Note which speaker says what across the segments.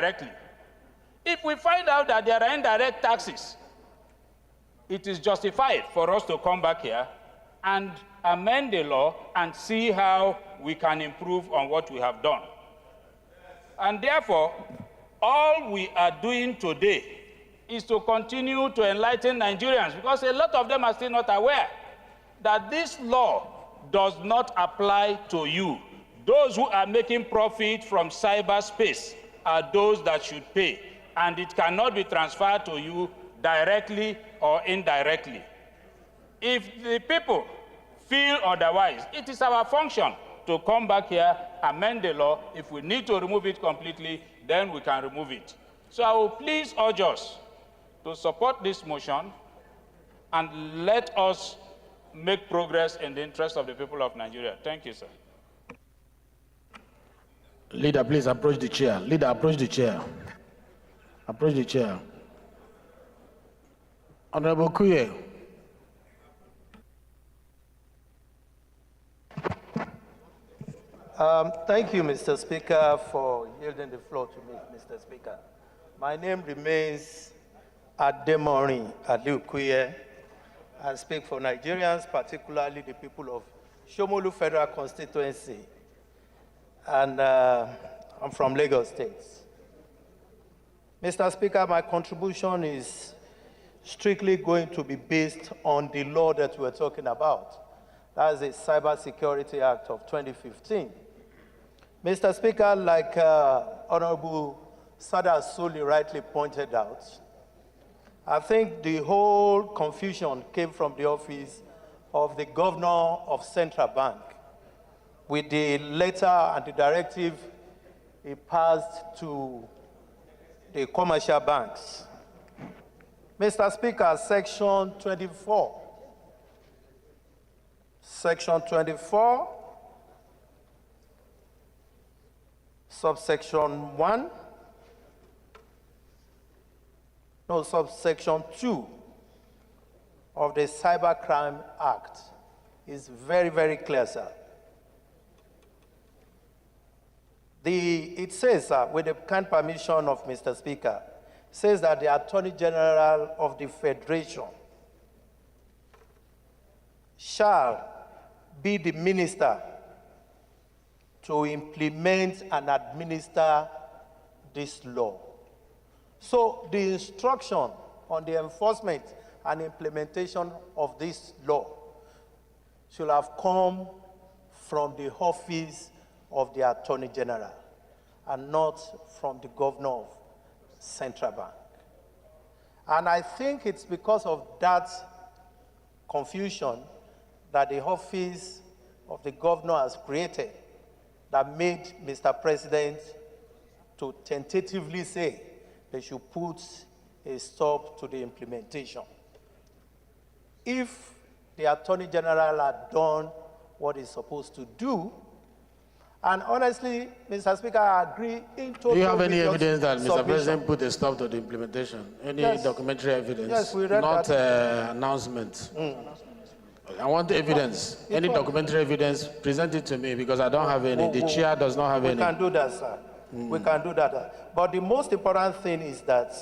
Speaker 1: directly. If we find out that there are indirect taxes, it is justified for us to come back here and amend the law and see how we can improve on what we have done. And therefore, all we are doing today is to continue to enlighten Nigerians, because a lot of them are still not aware that this law does not apply to you. Those who are making profit from cyberspace are those that should pay, and it cannot be transferred to you directly or indirectly. If the people feel otherwise, it is our function to come back here, amend the law. If we need to remove it completely, then we can remove it. So I will please urge us to support this motion and let us make progress in the interest of the people of Nigeria. Thank you, sir.
Speaker 2: Leader, please approach the chair. Leader, approach the chair. Approach the chair. Honorable Kuye.
Speaker 3: Thank you, Mr. Speaker, for yielding the floor to me, Mr. Speaker. My name remains Ademori Aliukuye. I speak for Nigerians, particularly the people of Shomolu Federal Constituency, and I'm from Lagos State. Mr. Speaker, my contribution is strictly going to be based on the law that we're talking about. That is the Cybersecurity Act of 2015. Mr. Speaker, like Honorable Sada Soli rightly pointed out, I think the whole confusion came from the office of the governor of Central Bank with the letter and the directive he passed to the commercial banks. Mr. Speaker, Section 24, subsection 1, no, subsection 2 of the Cybercrime Act is very, very clear, sir. It says, with the kind permission of Mr. Speaker, says that the Attorney General of the Federation shall be the minister to implement and administer this law. So the instruction on the enforcement and implementation of this law should have come from the office of the Attorney General and not from the governor of Central Bank. And I think it's because of that confusion that the office of the governor has created that made Mr. President to tentatively say they should put a stop to the implementation. If the Attorney General had done what he's supposed to do, and honestly, Mr. Speaker, I agree in total.
Speaker 2: Do you have any evidence that Mr. President put a stop to the implementation? Any documentary evidence?
Speaker 3: Yes, we read
Speaker 2: not
Speaker 3: that.
Speaker 2: Announcement. I want evidence. Any documentary evidence, present it to me because I don't have any. The chair does not have any.
Speaker 3: We can do that, sir. We can do that. But the most important thing is that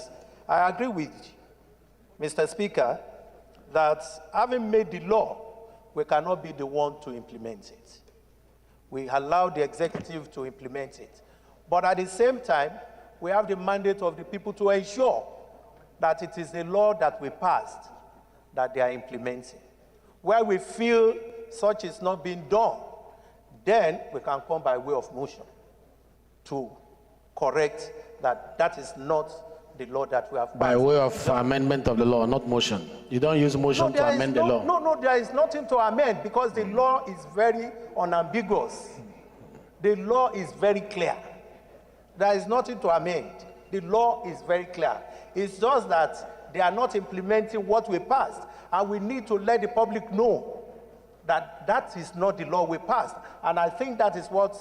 Speaker 3: I agree with Mr. Speaker that having made the law, we cannot be the one to implement it. We allow the executive to implement it. But at the same time, we have the mandate of the people to ensure that it is the law that we passed that they are implementing. Where we feel such is not being done, then we can come by way of motion to correct that is not the law that we have passed.
Speaker 2: By way of amendment of the law, not motion. You don't use motion to amend the law.
Speaker 3: No, there is nothing to amend because the law is very unambiguous. The law is very clear. There is nothing to amend. The law is very clear. It's just that they are not implementing what we passed, and we need to let the public know that that is not the law we passed. And I think that is what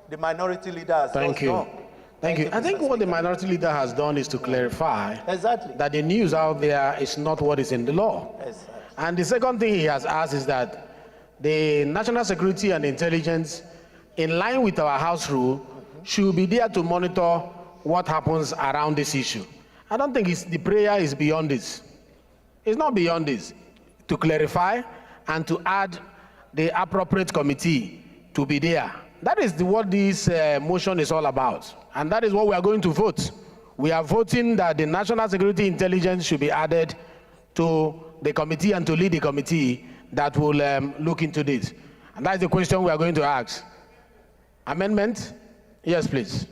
Speaker 3: the minority leader has done.
Speaker 2: Thank you. I think what the minority leader has done is to clarify that the news out there is not what is in the law.
Speaker 3: Exactly.
Speaker 2: And the second thing he has asked is that the National Security and Intelligence, in line with our House rule, should be there to monitor what happens around this issue. I don't think the prayer is beyond this. It's not beyond this. To clarify and to add the appropriate committee to be there. That is what this motion is all about. And that is what we are going to vote. We are voting that the National Security Intelligence should be added to the committee and to lead the committee that will look into this. And that's the question we are going to ask. Amendment? Yes, please.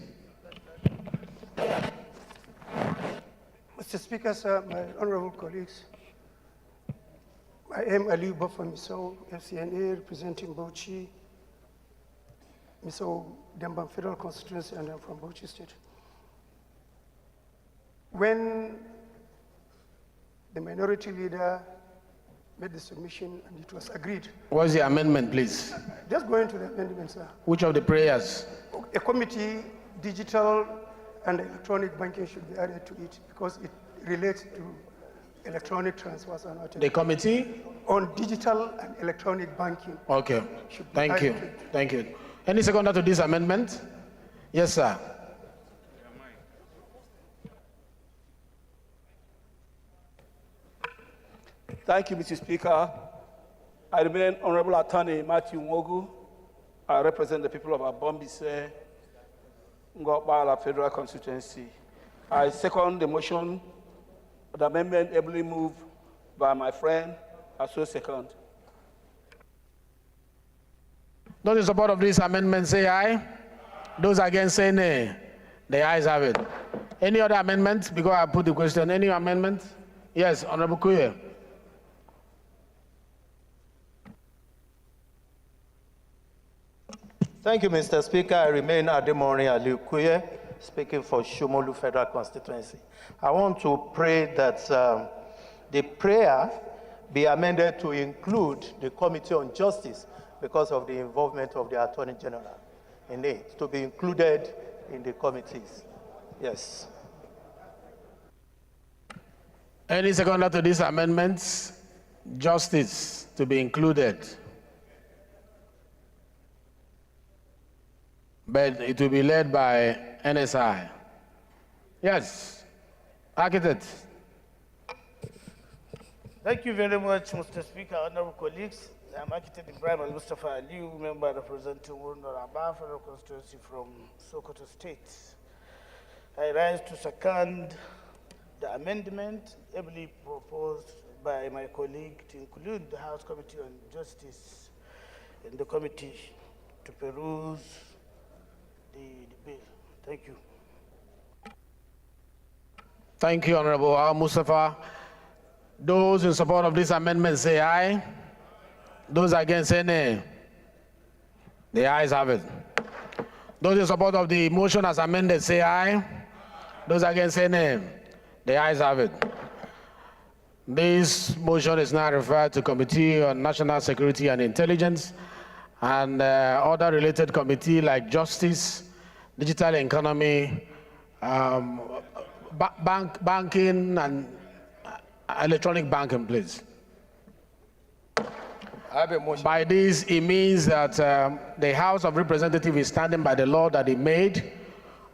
Speaker 4: Mr. Speaker, sir, my honorable colleagues, I am Ali Baffa Misau, FCNA, representing Bauchi, Misau Dambam Federal Constituency, and I'm from Bauchi State. When the minority leader made the submission and it was agreed.
Speaker 2: What's the amendment, please?
Speaker 4: Just going to the amendment, sir.
Speaker 2: Which of the prayers?
Speaker 4: A committee, digital and electronic banking should be added to it because it relates to electronic transfers and whatever.
Speaker 2: The committee?
Speaker 4: On digital and electronic banking.
Speaker 2: Okay, thank you, thank you. Any seconder to this amendment? Yes, sir.
Speaker 5: Thank you, Mr. Speaker. I remain Honorable Attorney Matthew Mwogu. I represent the people of Abombise, Ngokbala Federal Constituency. I second the motion, the amendment ably moved by my friend. I so second.
Speaker 2: Those in support of this amendment say aye. Those against say nay. The ayes have it. Any other amendments? Because I put the question. Any amendments? Yes, Honorable Kuye.
Speaker 3: Thank you, Mr. Speaker. I remain Ademori Aliukuye, speaking for Shomolu Federal Constituency. I want to pray that the prayer be amended to include the Committee on Justice because of the involvement of the Attorney General in it, to be included in the committees. Yes.
Speaker 2: Any seconder to these amendments? Justice to be included. But it will be led by NSI. Yes, architect.
Speaker 6: Thank you very much, Mr. Speaker, honorable colleagues. I'm Architect Ibrahim Al-Mustafa Aliu, member representing Wurundara Aba Federal Constituency from Sokoto State. I rise to second the amendment ably proposed by my colleague to include the House Committee on Justice in the committee to peruse the bill. Thank you.
Speaker 2: Thank you, Honorable Al-Mustafa. Those in support of this amendment say aye. Those against say nay. The ayes have it. Those in support of the motion as amended say aye. Those against say nay. The ayes have it. This motion is now referred to Committee on National Security and Intelligence and other related committee like Justice, Digital Economy, banking and electronic banking, please.
Speaker 7: I have a motion.
Speaker 2: By this, it means that the House of Representatives is standing by the law that it made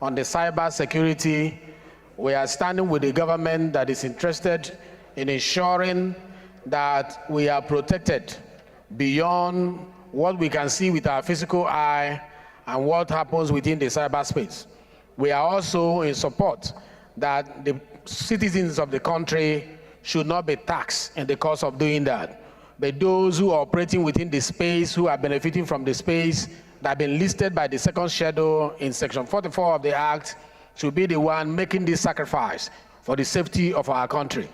Speaker 2: on the cyber security. We are standing with the government that is interested in ensuring that we are protected beyond what we can see with our physical eye and what happens within the cyberspace. We are also in support that the citizens of the country should not be taxed in the course of doing that. But those who are operating within the space, who are benefiting from the space that have been listed by the second schedule in Section 44 of the Act should be the one making this sacrifice for the safety of our country.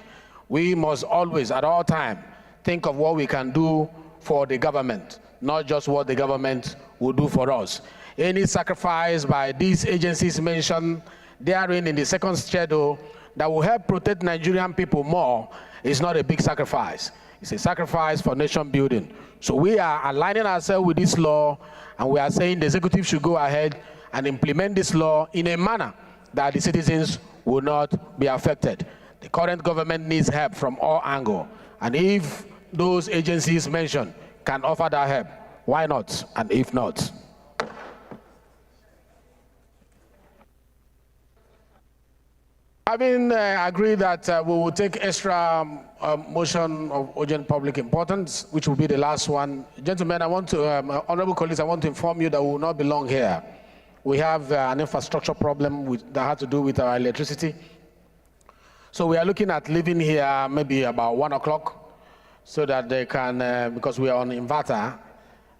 Speaker 2: We must always, at all times, think of what we can do for the government, not just what the government will do for us. Any sacrifice by these agencies mentioned therein in the second schedule that will help protect Nigerian people more is not a big sacrifice. It's a sacrifice for nation building. So we are aligning ourselves with this law, and we are saying the executive should go ahead and implement this law in a manner that the citizens will not be affected. The current government needs help from all angles, and if those agencies mentioned can offer that help, why not? And if not? Having agreed that we will take extra motion of urgent public importance, which will be the last one. Gentlemen, I want to, honorable colleagues, I want to inform you that we will not be long here. We have an infrastructure problem that had to do with our electricity. So we are looking at leaving here maybe about 1 o'clock so that they can, because we are on inverter,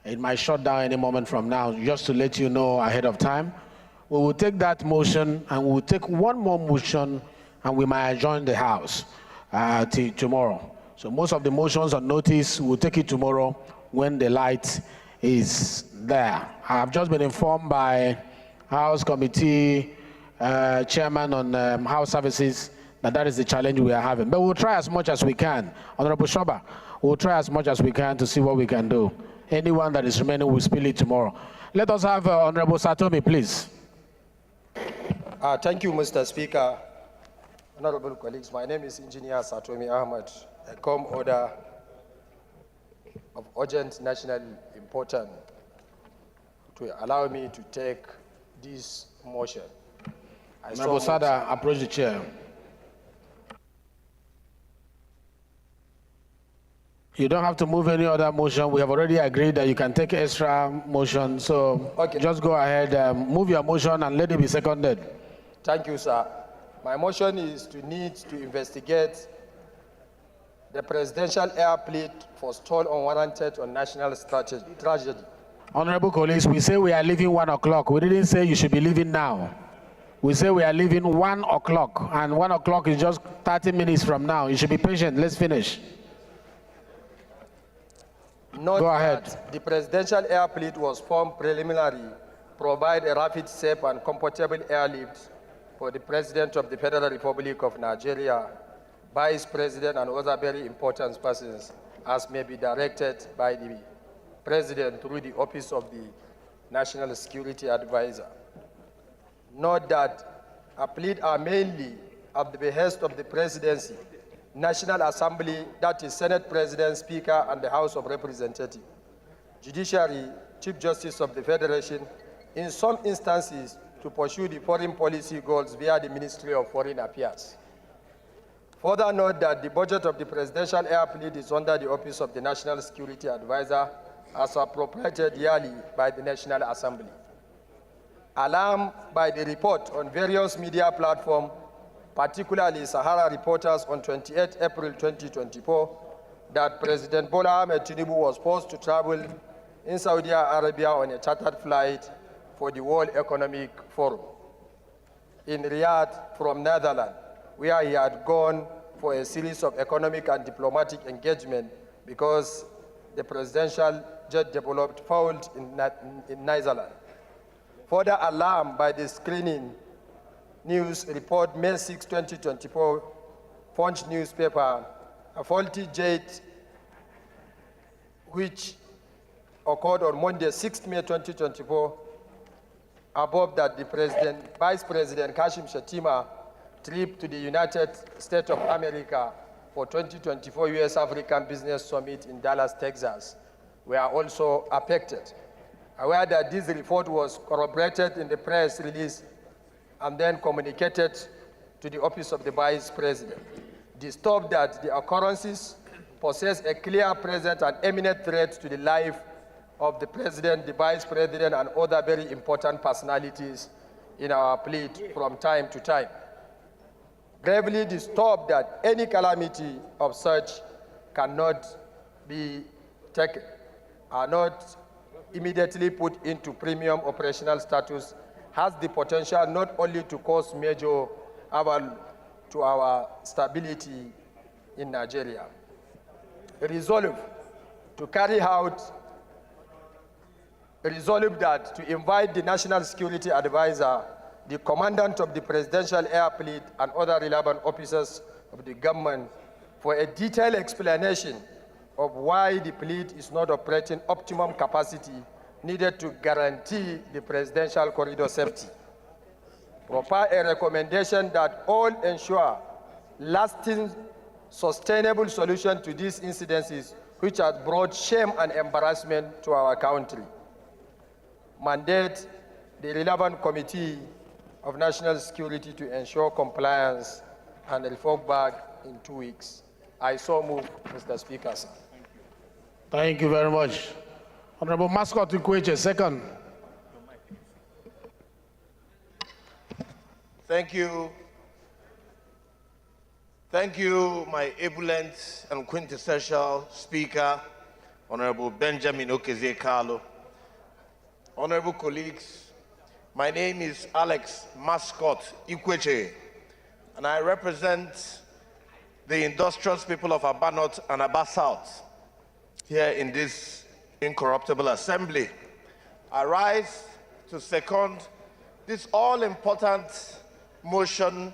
Speaker 2: it might shut down any moment from now, just to let you know ahead of time. We will take that motion and we will take one more motion and we might adjourn the House till tomorrow. So most of the motions on notice, we'll take it tomorrow when the light is there. I have just been informed by House Committee Chairman on House Services that is the challenge we are having. But we'll try as much as we can. Honorable Shoba, we'll try as much as we can to see what we can do. Anyone that is remaining will spill it tomorrow. Let us have Honorable Satomi, please.
Speaker 7: Thank you, Mr. Speaker. Honorable colleagues, my name is Engineer Satomi Ahmad. I come order of urgent national importance to allow me to take this motion.
Speaker 2: Honorable Sada, approach the chair. You don't have to move any other motion. We have already agreed that you can take extra motion. So okay, just go ahead, move your motion and let it be seconded.
Speaker 7: Thank you, sir. My motion is to need to investigate the presidential airplane for stole unwarranted on national tragedy.
Speaker 2: Honorable colleagues, we say we are leaving 1 o'clock. We didn't say you should be leaving now. We say we are leaving 1 o'clock, and 1 o'clock is just 30 minutes from now. You should be patient. Let's finish.
Speaker 7: Note
Speaker 2: Go ahead.
Speaker 7: The presidential air fleet was formed preliminary, provide a rapid, safe, and comfortable airlift for the President of the Federal Republic of Nigeria, Vice President, and other very important persons, as may be directed by the President through the Office of the National Security Advisor. Note that a fleet are mainly at the behest of the Presidency, National Assembly, that is Senate President, Speaker, and the House of Representatives, Judiciary, Chief Justice of the Federation, in some instances to pursue the foreign policy goals via the Ministry of Foreign Affairs. Further note that the budget of the Presidential Air Fleet is under the Office of the National Security Advisor as appropriated yearly by the National Assembly. Alarmed by the report on various media platforms, particularly Sahara Reporters on 28 April 2024, that President Bola Ahmed Tinubu was forced to travel in Saudi Arabia on a chartered flight for the World Economic Forum in Riyadh from Netherlands, where he had gone for a series of economic and diplomatic engagement because the presidential jet developed fault in Netherlands. Further alarmed by the screening news report May 6, 2024, Punch newspaper, a faulty jet which occurred on Monday, 6 May 2024, above that the Vice President Kashim Shettima trip to the United States of America for 2024 U.S. African Business Summit in Dallas, Texas, were also affected. Aware that this report was corroborated in the press release and then communicated to the Office of the Vice President. Disturbed that the occurrences possess a clear, present, and imminent threat to the life of the President, the Vice President, and other very important personalities in our fleet from time to time. Gravely disturbed that any calamity of such cannot be taken, are not immediately put into premium operational status, has the potential not only to cause major harm to our stability in Nigeria. Resolve that to invite the National Security Advisor, the Commandant of the Presidential Air Fleet, and other relevant officers of the government for a detailed explanation of why the fleet is not operating optimum capacity needed to guarantee the presidential corridor safety. Propose a recommendation that all ensure lasting, sustainable solution to these incidences which have brought shame and embarrassment to our country. Mandate the relevant committee of National Security to ensure compliance and report back in 2 weeks. I so move, Mr. Speaker, sir.
Speaker 2: Thank you very much. Honorable Mascot Ikweche, second.
Speaker 3: Thank you. Thank you, my ebullient and quintessential Speaker, Honorable Benjamin Okezie Carlo. Honorable colleagues, my name is Alex Mascot Ikweche, and I represent the industrious people of Aba North and Aba South here in this incorruptible assembly. I rise to second this all-important motion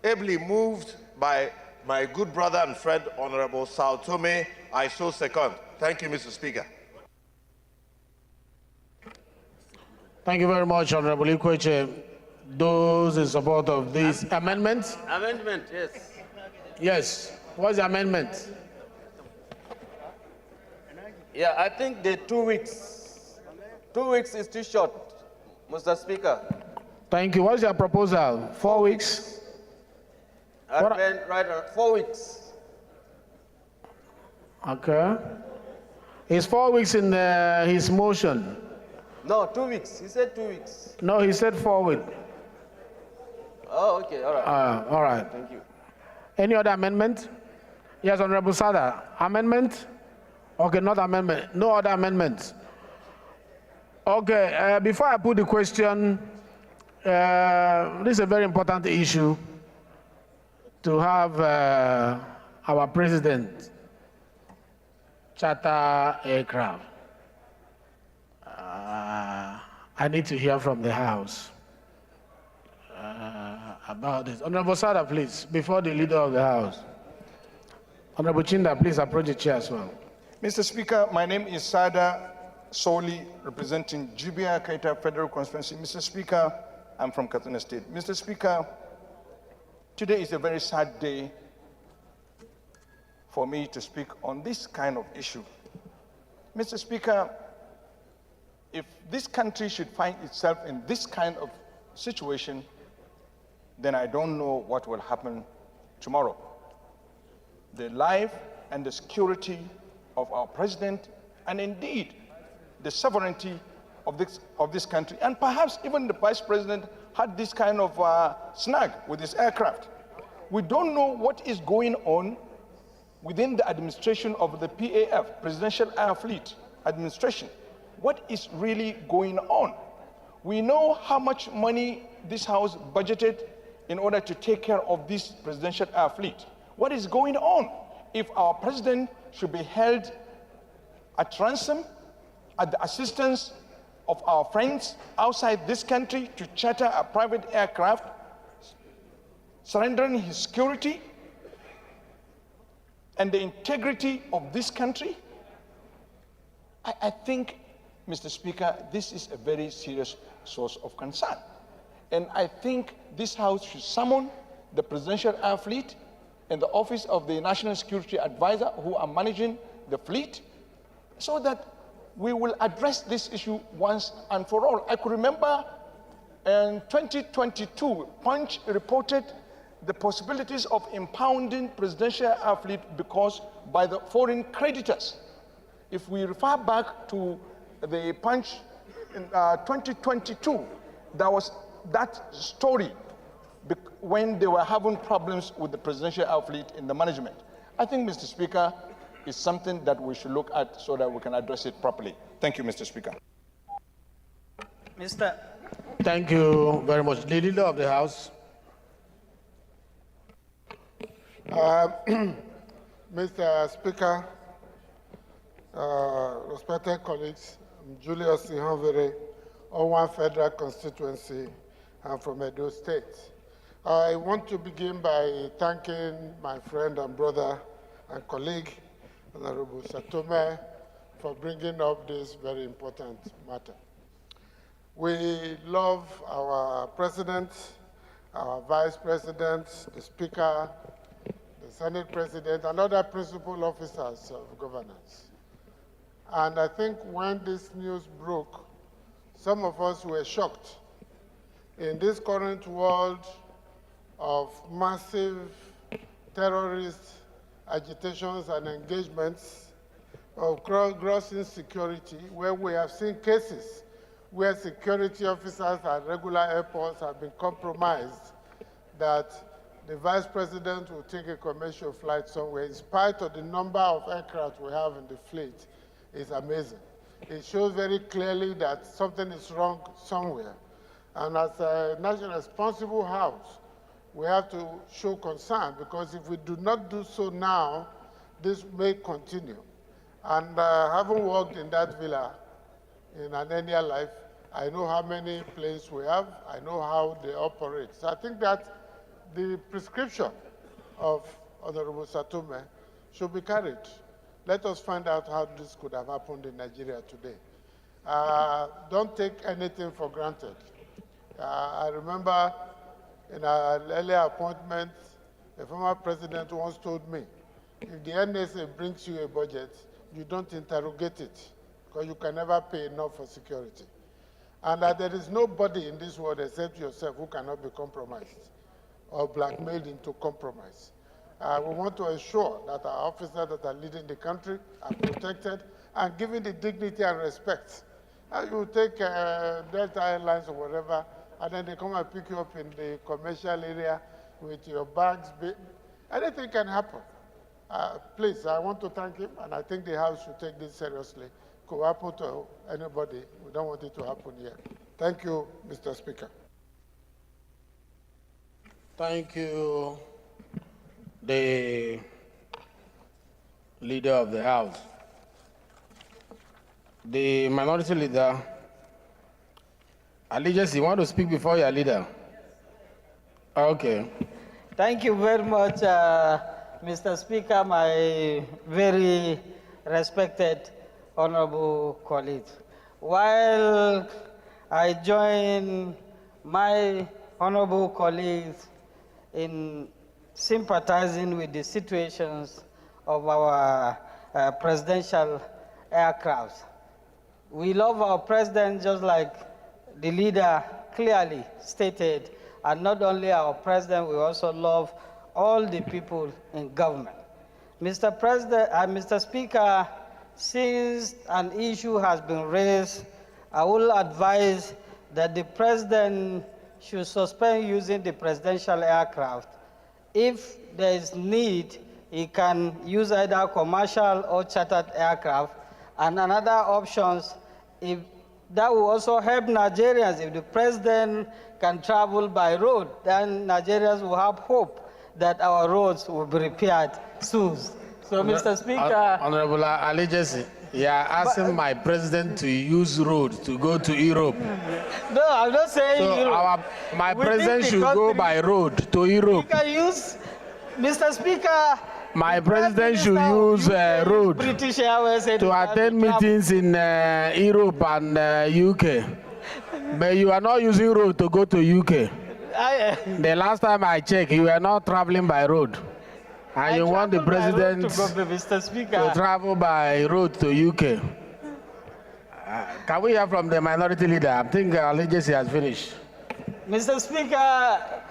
Speaker 3: ably moved by my good brother and friend, Honorable Sao Tome. I so second. Thank you, Mr. Speaker.
Speaker 2: Thank you very much, Honorable Ikweche. Those in support of this amendment?
Speaker 8: Amendment, yes.
Speaker 2: Yes. What's the amendment?
Speaker 8: Yeah, I think the 2 weeks. 2 weeks is too short, Mr. Speaker.
Speaker 2: Thank you. What's your proposal? 4 weeks?
Speaker 8: Right, 4 weeks.
Speaker 2: Okay. Is 4 weeks in his motion?
Speaker 8: No, 2 weeks. He said 2 weeks.
Speaker 2: No, he said 4 weeks.
Speaker 8: Oh, okay, all right.
Speaker 2: All right.
Speaker 8: Thank you.
Speaker 2: Any other amendment? Yes, Honorable Sada. Amendment? Okay, not amendment. No other amendments. Okay, before I put the question, this is a very important issue to have our president charter aircraft. I need to hear from the House about this. Honorable Sada, please, before the leader of the House. Honorable Chinda, please approach the chair as well.
Speaker 9: Mr. Speaker, my name is Sada Soli, representing Jubia Kaita Federal Constituency. Mr. Speaker, I'm from Katsina State. Mr. Speaker, today is a very sad day for me to speak on this kind of issue. Mr. Speaker, if this country should find itself in this kind of situation, then I don't know what will happen tomorrow. The life and the security of our president, and indeed the sovereignty of this country, and perhaps even the vice president had this kind of snag with his aircraft. We don't know what is going on within the administration of the PAF, Presidential Air Fleet Administration. What is really going on? We know how much money this House budgeted in order to take care of this Presidential Air Fleet. What is going on? If our president should be held at ransom at the assistance of our friends outside this country to charter a private aircraft, surrendering his security and the integrity of this country, I think, Mr. Speaker, this is a very serious source of concern. And I think this House should summon the Presidential Air Fleet and the Office of the National Security Advisor, who are managing the fleet, so that we will address this issue once and for all. I could remember in 2022, Punch reported the possibilities of impounding Presidential Air Fleet because by the foreign creditors. If we refer back to the Punch in 2022, there was that story when they were having problems with the Presidential Air Fleet in the management. I think, Mr. Speaker, is something that we should look at so that we can address it properly. Thank you, Mr. Speaker.
Speaker 2: Thank you very much. The leader of the House.
Speaker 10: Mr. Speaker, respected colleagues, I'm Julius Ihanvere, Owan Federal Constituency. I'm from Edo State. I want to begin by thanking my friend and brother and colleague, Honorable Satome, for bringing up this very important matter. We love our president, our vice president, the speaker, the Senate president, and other principal officers of governance. And I think when this news broke, some of us were shocked In this current world of massive terrorist agitations and engagements, of gross insecurity, where we have seen cases where security officers at regular airports have been compromised, that the Vice President will take a commercial flight somewhere, in spite of the number of aircraft we have in the fleet, is amazing. It shows very clearly that something is wrong somewhere. And as a national responsible house, we have to show concern, because if we do not do so now, this may continue. And having worked in that villa in an earlier life, I know how many planes we have, I know how they operate. So I think that the prescription of Honorable Satume should be carried. Let us find out how this could have happened in Nigeria today. Don't take anything for granted. I remember in an earlier appointment, the former president once told me, if the NSA brings you a budget, you don't interrogate it, because you can never pay enough for security. And that there is nobody in this world except yourself who cannot be compromised or blackmailed into compromise. We want to ensure that our officers that are leading the country are protected and given the dignity and respect. You take Delta Airlines or whatever, and then they come and pick you up in the commercial area with your bags. Anything can happen. Please, I want to thank him, and I think the House should take this seriously. It could happen to anybody. We don't want it to happen here. Thank you, Mr. Speaker.
Speaker 2: Thank you, the Leader of the House. The Minority Leader, Allegiance, you want to speak before your leader? Okay.
Speaker 11: Thank you very much, Mr. Speaker, my very respected honorable colleagues. While I join my honorable colleagues in sympathizing with the situations of our presidential aircrafts, we love our president just like the leader clearly stated, and not only our president, we also love all the people in government. Mr. President, Mr. Speaker, since an issue has been raised, I will advise that the president should suspend using the presidential aircraft. If there is need, he can use either commercial or chartered aircraft. And another options, if that will also help Nigerians. If the president can travel by road, then Nigerians will have hope that our roads will be repaired soon. So, Mr. Speaker.
Speaker 2: Honorable Allegiance, you are asking my president to use road to go to Europe.
Speaker 11: No, I'm not saying
Speaker 2: so
Speaker 11: Europe.
Speaker 2: My president should go by road to Europe.
Speaker 11: We can use, Mr. Speaker.
Speaker 2: My president should use road
Speaker 11: British Airways
Speaker 2: to attend meetings in Europe and UK. But you are not using road to go to UK. The last time I checked, you were not traveling by road. And you want the president to travel by road to UK. Can we hear from the minority leader? I think Allegiance has finished.
Speaker 11: Mr. Speaker,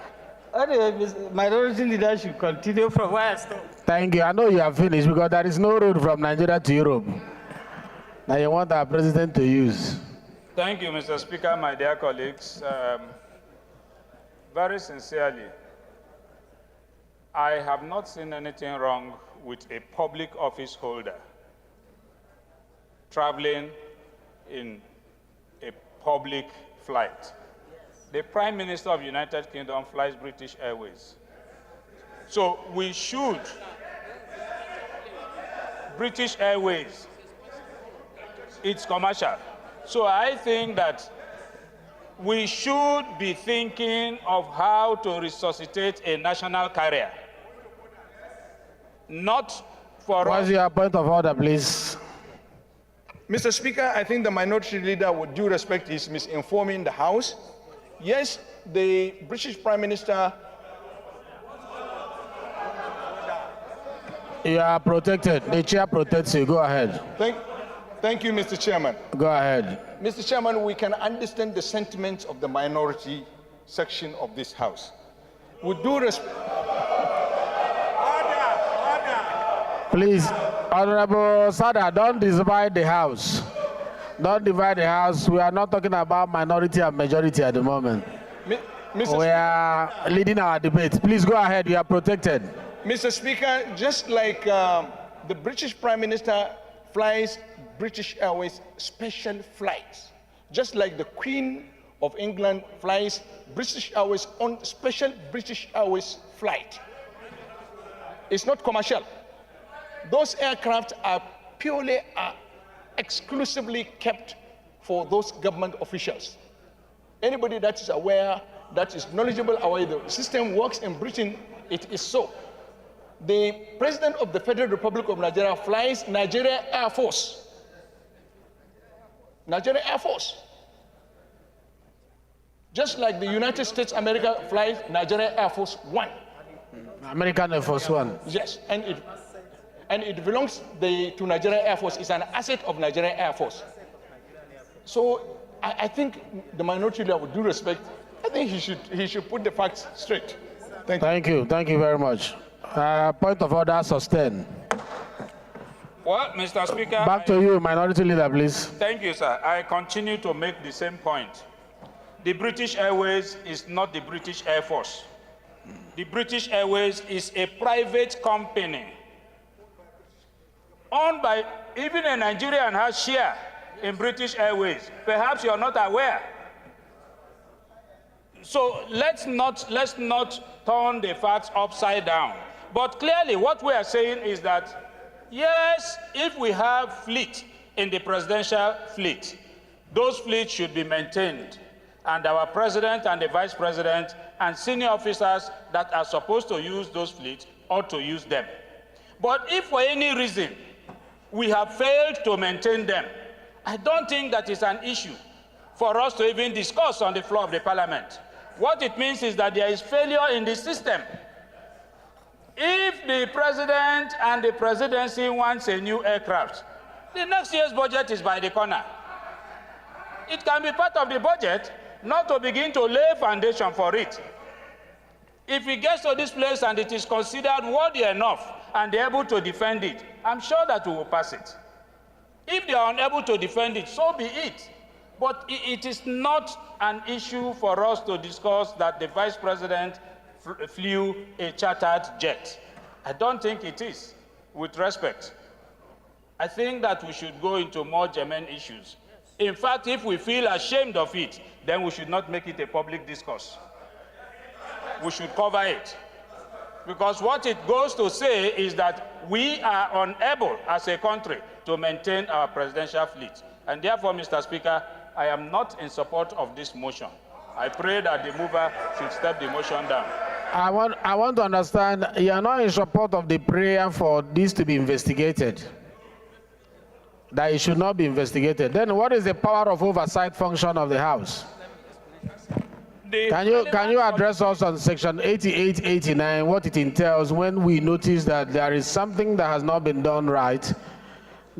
Speaker 11: anyway, minority leader should continue from where I stopped.
Speaker 2: Thank you. I know you have finished because there is no road from Nigeria to Europe. Now you want our president to use.
Speaker 1: Thank you, Mr. Speaker, my dear colleagues. Very sincerely, I have not seen anything wrong with a public office holder traveling in a public flight. The Prime Minister of the United Kingdom flies British Airways. So we should, British Airways, it's commercial. So I think that we should be thinking of how to resuscitate a national carrier. Not for
Speaker 2: What's your point of order, please?
Speaker 9: Mr. Speaker, I think the minority leader, with due respect, is misinforming the House. Yes, the British Prime Minister.
Speaker 2: You are protected. The chair protects you. Go ahead.
Speaker 9: Thank you, Mr. Chairman.
Speaker 2: Go ahead.
Speaker 9: Mr. Chairman, we can understand the sentiments of the minority section of this House. With due respect.
Speaker 2: Please, Honorable Sada, don't divide the House. Don't divide the House. We are not talking about minority and majority at the moment. We are leading our debate. Please go ahead. You are protected.
Speaker 9: Mr. Speaker, just like the British Prime Minister flies British Airways special flights, just like the Queen of England flies British Airways on special British Airways flight. It's not commercial. Those aircraft are purely, exclusively kept for those government officials. Anybody that is aware, that is knowledgeable about the system works in Britain, it is so. The President of the Federal Republic of Nigeria flies Nigeria Air Force. Nigeria Air Force. Just like the United States America flies Nigeria Air Force One.
Speaker 2: American Air Force One.
Speaker 9: Yes, and it belongs to Nigeria Air Force. It's an asset of Nigeria Air Force. So I think the minority leader, with due respect, I think he should put the facts straight.
Speaker 2: Thank you. Thank you very much. Point of order, sustain.
Speaker 1: Well, Mr. Speaker.
Speaker 2: Back to you, minority leader, please.
Speaker 1: Thank you, sir. I continue to make the same point. The British Airways is not the British Air Force. The British Airways is a private company owned by even a Nigerian has share in British Airways. Perhaps you're not aware. So let's not turn the facts upside down. But clearly what we are saying is that, yes, if we have fleet in the presidential fleet, those fleets should be maintained. And our president and the vice president and senior officers that are supposed to use those fleets ought to use them. But if for any reason we have failed to maintain them, I don't think that is an issue for us to even discuss on the floor of the parliament. What it means is that there is failure in the system. If the president and the presidency wants a new aircraft, the next year's budget is by the corner. It can be part of the budget not to begin to lay foundation for it. If it gets to this place and it is considered worthy enough and they're able to defend it, I'm sure that we will pass it. If they are unable to defend it, so be it. But it is not an issue for us to discuss that the vice president flew a chartered jet. I don't think it is, with respect. I think that we should go into more germane issues. In fact, if we feel ashamed of it, then we should not make it a public discourse. We should cover it. Because what it goes to say is that we are unable as a country to maintain our presidential fleet. And therefore, Mr. Speaker, I am not in support of this motion. I pray that the mover should step the motion down.
Speaker 2: I want to understand, you are not in support of the prayer for this to be investigated, that it should not be investigated. Then what is the power of oversight function of the House? Can you address us on section 88, 89, what it entails when we notice that there is something that has not been done right?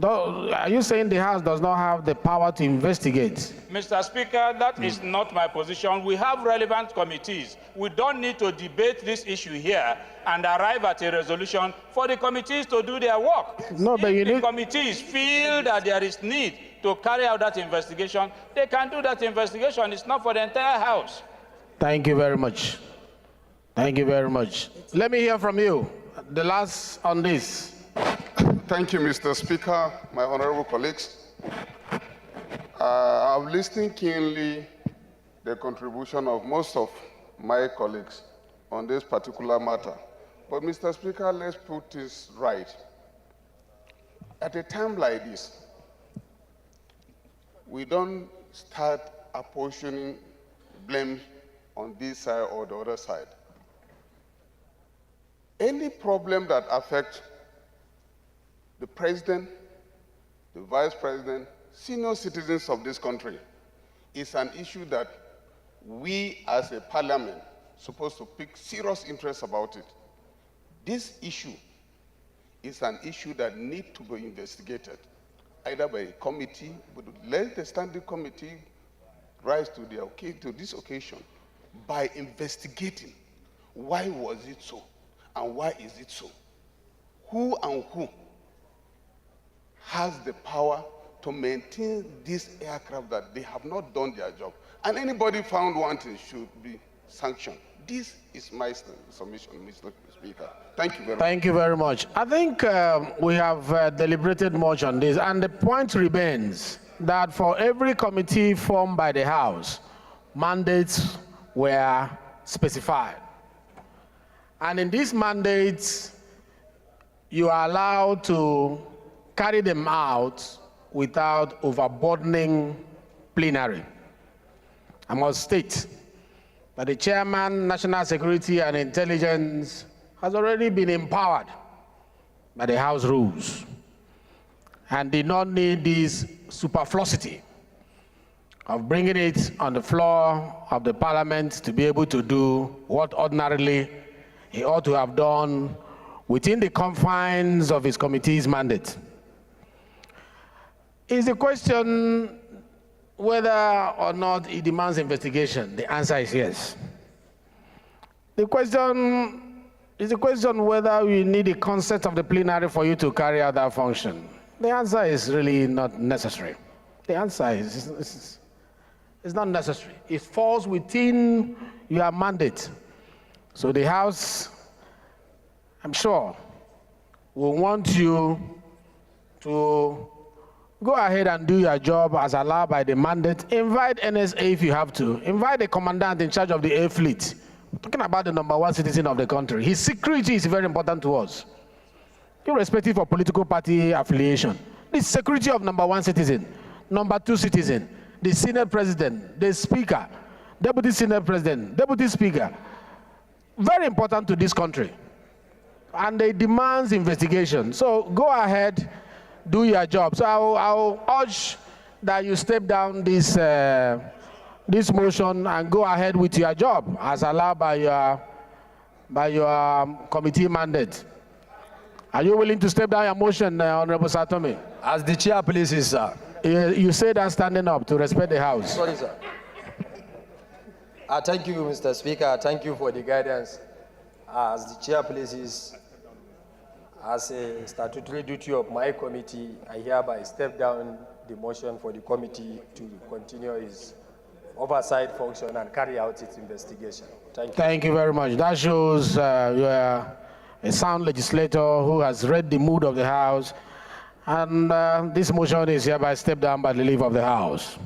Speaker 2: Are you saying the House does not have the power to investigate?
Speaker 1: Mr. Speaker, that is not my position. We have relevant committees. We don't need to debate this issue here and arrive at a resolution for the committees to do their work.
Speaker 2: No, but
Speaker 1: if the committees feel that there is need to carry out that investigation, they can do that investigation. It's not for the entire House.
Speaker 2: Thank you very much. Thank you very much. Let me hear from you. The last on this.
Speaker 12: Thank you, Mr. Speaker, my honorable colleagues. I've listened keenly the contribution of most of my colleagues on this particular matter. But, Mr. Speaker, let's put this right. At a time like this, we don't start apportioning blame on this side or the other side. Any problem that affects the president, the vice president, senior citizens of this country is an issue that we as a parliament are supposed to pick serious interest about it. This issue is an issue that needs to be investigated, either by a committee, but let the standing committee rise to this occasion by investigating why was it so and why is it so. Who and who has the power to maintain these aircraft that they have not done their job? And anybody found wanting should be sanctioned. This is my submission, Mr. Speaker. Thank you very much.
Speaker 2: Thank you very much. I think we have deliberated much on this, and the point remains that for every committee formed by the House, mandates were specified. And in these mandates, you are allowed to carry them out without overburdening plenary. I must state that the chairman, National Security and Intelligence, has already been empowered by the House rules and did not need this superfluity of bringing it on the floor of the Parliament to be able to do what ordinarily he ought to have done within the confines of his committee's mandate. Is the question whether or not it demands investigation? The answer is yes. The question is the question whether we need the consent of the plenary for you to carry out that function. The answer is really not necessary. The answer is it's not necessary. It falls within your mandate. So the House, I'm sure, will want you to go ahead and do your job as allowed by the mandate. Invite NSA if you have to. Invite the commandant in charge of the air fleet. We're talking about the #1 citizen of the country. His security is very important to us, irrespective of political party affiliation. The security of #1 citizen, #2 citizen, the Senate President, the Speaker, Deputy Senate President, Deputy Speaker, very important to this country. And they demand investigation. So go ahead, do your job. So I'll urge that you step down this motion and go ahead with your job as allowed by your committee mandate. Are you willing to step down your motion, Honorable Satomi?
Speaker 7: As the chair pleases, sir.
Speaker 2: You say that standing up to respect the House.
Speaker 7: Sorry, sir. Thank you, Mr. Speaker. Thank you for the guidance. As the chair pleases, as a statutory duty of my committee, I hereby step down the motion for the committee to continue its oversight function and carry out its investigation. Thank you.
Speaker 2: Thank you very much. That shows you are a sound legislator who has read the mood of the House, and this motion is hereby stepped down by the leave of the House.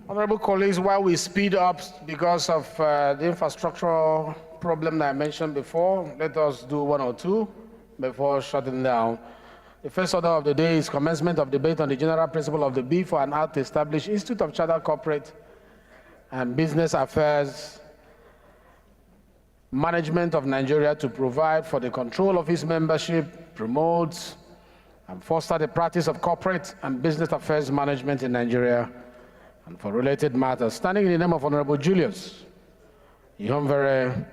Speaker 2: Honorable colleagues, while we speed up because of the infrastructural problem that I mentioned before, let us do one or two before shutting down. The first order of the day is commencement of debate on the general principle of the bill for an act to establish Institute of Chartered Corporate and Business Affairs Management of Nigeria to provide for the control of its membership, promote and foster the practice of corporate and business affairs management in Nigeria, and for related matters. Standing in the name of Honorable Julius Ihonvere,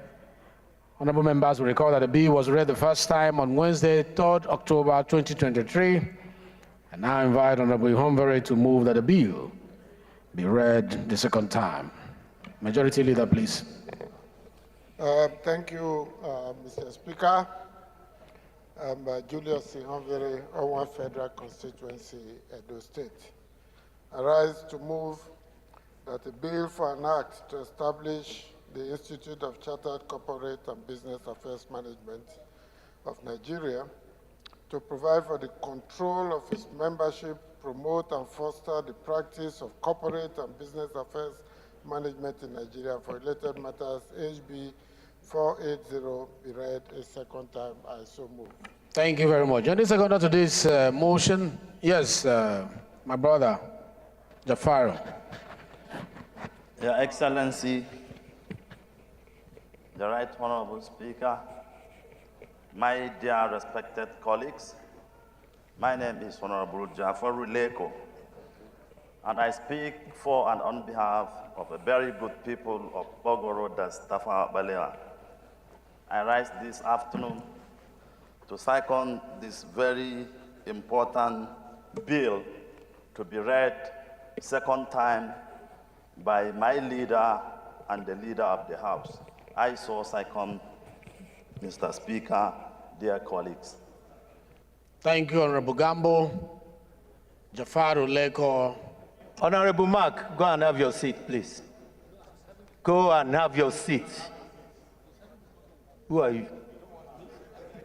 Speaker 2: honorable members will recall that the bill was read the first time on Wednesday, 3rd October 2023. And now I invite Honorable Ihonvere to move that the bill be read the second time. Majority Leader, please.
Speaker 10: Thank you, Mr. Speaker. Julius Ihonvere, Owan Federal Constituency, Edo State. I rise to move that a bill for an act to establish the Institute of Chartered Corporate and Business Affairs Management of Nigeria to provide for the control of its membership, promote and foster the practice of corporate and business affairs management in Nigeria for related matters, HB 480, be read a second time. I so move.
Speaker 2: Thank you very much. And the second to this motion, yes, my brother, Jafaro.
Speaker 13: Your Excellency, the Right Honorable Speaker, my dear respected colleagues, my name is Honorable Jafar Ruleko. And I speak for and on behalf of a very good people of Bogoro, that's Tafa Balewa. I rise this afternoon to second this very important bill to be read second time by my leader and the leader of the House. I so second, Mr. Speaker, dear colleagues.
Speaker 2: Thank you, Honorable Gambo. Jafaru Leko.
Speaker 3: Honorable Mark, go and have your seat, please. Go and have your seat. Who are you?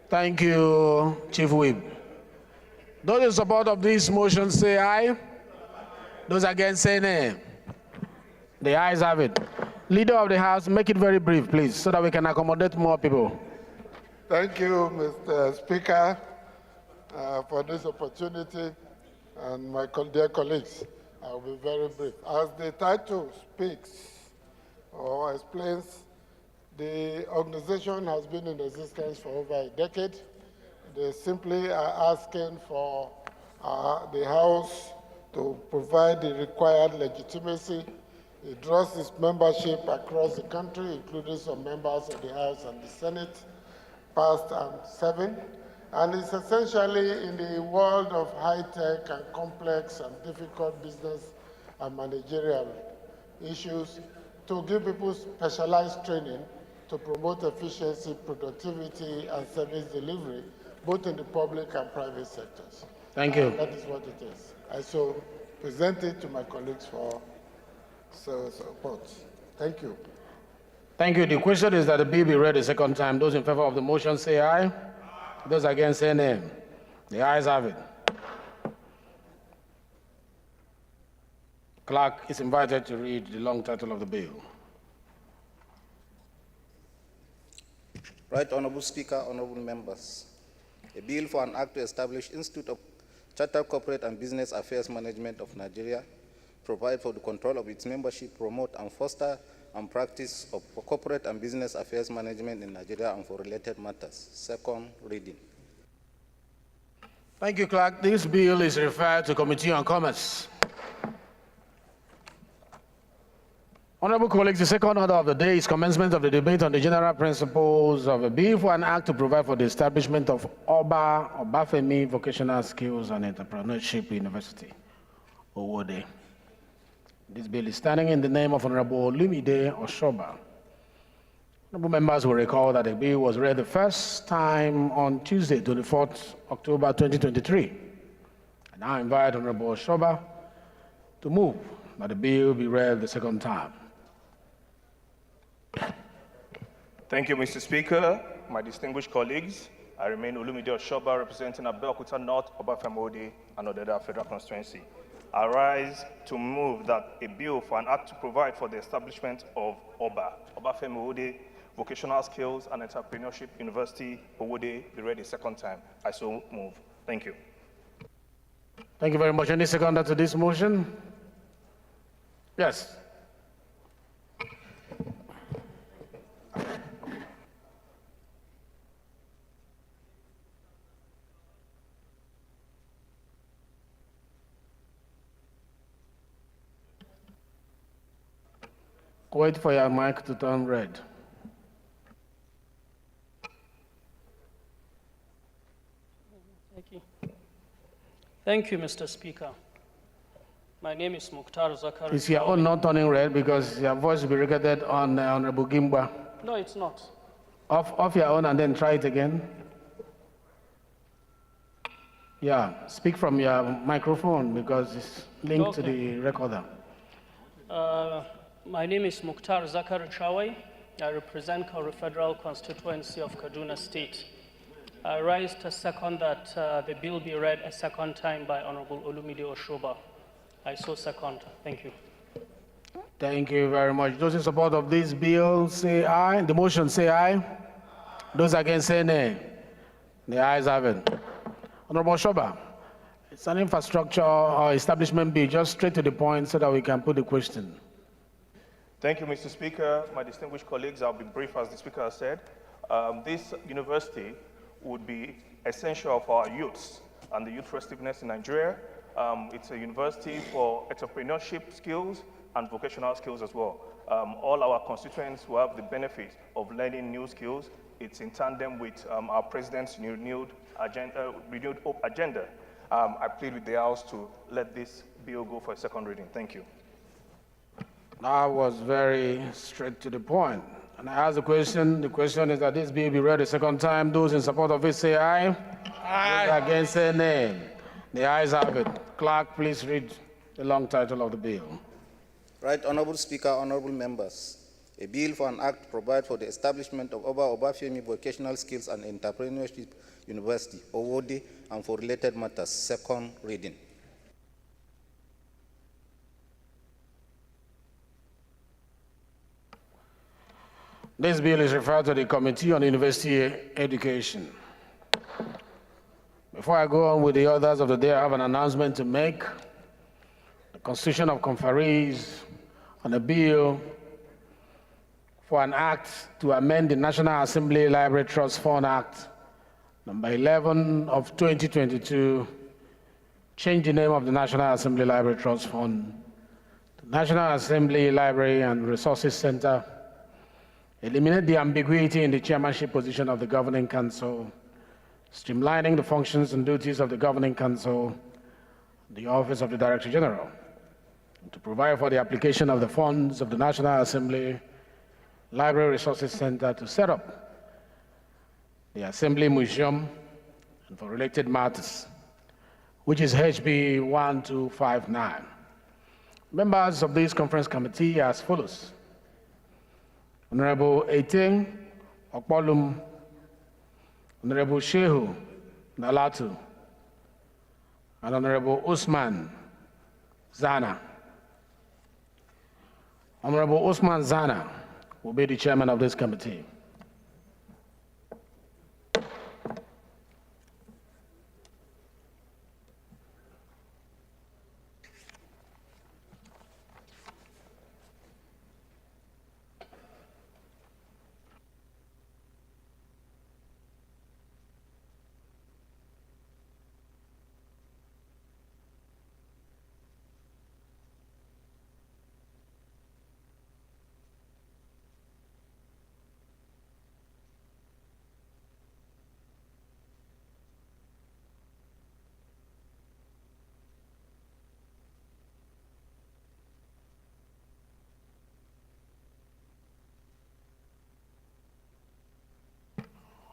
Speaker 2: Thank you, Chief Whip. Those in support of this motion say aye. Those against say nay. The ayes have it. Leader of the House, make it very brief, please, so that we can accommodate more people.
Speaker 10: Thank you, Mr. Speaker, for this opportunity, and my dear colleagues. I'll be very brief. As the title speaks or explains, the organization has been in existence for over a decade. They simply are asking for the House to provide the required legitimacy. It draws its membership across the country, including some members of the House and the Senate, past and serving. And it's essentially in the world of high-tech and complex and difficult business and managerial issues to give people specialized training to promote efficiency, productivity, and service delivery, both in the public and private sectors.
Speaker 2: Thank you.
Speaker 10: That is what it is. I so present it to my colleagues for support. Thank you.
Speaker 2: Thank you. The question is that the bill be read a second time. Those in favor of the motion say aye. Those against say nay. The ayes have it. Clerk is invited to read the long title of the bill.
Speaker 14: Right Honorable Speaker, honorable members. A bill for an act to establish Institute of Chartered Corporate and Business Affairs Management of Nigeria, provide for the control of its membership, promote and foster and practice of corporate and business affairs management in Nigeria and for related matters. Second reading.
Speaker 2: Thank you, Clerk. This bill is referred to Committee on Commerce. Honorable colleagues, the second order of the day is commencement of the debate on the general principles of a bill for an act to provide for the establishment of Obafemi Vocational Skills and Entrepreneurship University, Owode. This bill is standing in the name of Honorable Olumide Oshoba. Honorable members will recall that the bill was read the first time on Tuesday, 24th October 2023. I now invite Honorable Oshoba to move that the bill be read the second time.
Speaker 15: Thank you, Mr. Speaker. My distinguished colleagues, I remain Olumide Oshoba, representing Abeokuta North, Obafemi Ode, and Odeda Federal Constituency. I rise to move that a bill for an act to provide for the establishment of Obafemi Ode Vocational Skills and Entrepreneurship University, Owode, be read a second time. I so move. Thank you.
Speaker 2: Thank you very much. Any seconder to this motion? Yes. Wait for your mic to turn red.
Speaker 16: Thank you. Thank you, Mr. Speaker. My name is Mukhtar Zakari.
Speaker 2: Is your own not turning red because your voice will be recorded on Honorable Gimba?
Speaker 16: No, it's not.
Speaker 2: Off your own and then try it again. Yeah, speak from your microphone because it's linked to the recorder.
Speaker 16: My name is Mukhtar Zakari Chawai. I represent Kauru Federal Constituency of Kaduna State. I rise to second that the bill be read a second time by Honorable Olumide Oshoba. I so second. Thank you.
Speaker 2: Thank you very much. Those in support of this bill say aye. The motion say aye. Those against say nay. The ayes have it. Honorable Oshoba, it's an infrastructure or establishment bill. Just straight to the point so that we can put the question.
Speaker 15: Thank you, Mr. Speaker. My distinguished colleagues, I'll be brief as the Speaker has said. This university would be essential for our youths and the youth restiveness in Nigeria. It's a university for entrepreneurship skills and vocational skills as well. All our constituents will have the benefit of learning new skills. It's in tandem with our president's renewed hope agenda. I plead with the House to let this bill go for a second reading. Thank you.
Speaker 2: That was very straight to the point. And I ask the question. The question is that this bill be read a second time. Those in support of it say aye. Aye. Those against say nay. The ayes have it. Clerk, please read the long title of the bill.
Speaker 14: Right Honorable Speaker, honorable members. A bill for an act to provide for the establishment of Obafemi Vocational Skills and Entrepreneurship University, OVODE, and for related matters. Second reading.
Speaker 2: This bill is referred to the Committee on University Education. Before I go on with the others of the day, I have an announcement to make. The Constitution of Conferees on a bill for an act to amend the National Assembly Library Trust Fund Act number 11 of 2022, change the name of the National Assembly Library Trust Fund to National Assembly Library and Resources Center, eliminate the ambiguity in the chairmanship position of the Governing Council, streamlining the functions and duties of the Governing Council, the Office of the Director General, and to provide for the application of the funds of the National Assembly Library Resources Center to set up the Assembly Museum and for related matters, which is HB 1259. Members of this conference committee are as follows. Honorable Eiting Okpolum, Honorable Shehu Nalatu, and Honorable Usman Zana. Honorable Usman Zana will be the chairman of this committee.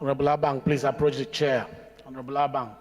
Speaker 2: Honorable Abang, please approach the chair. Honorable Abang.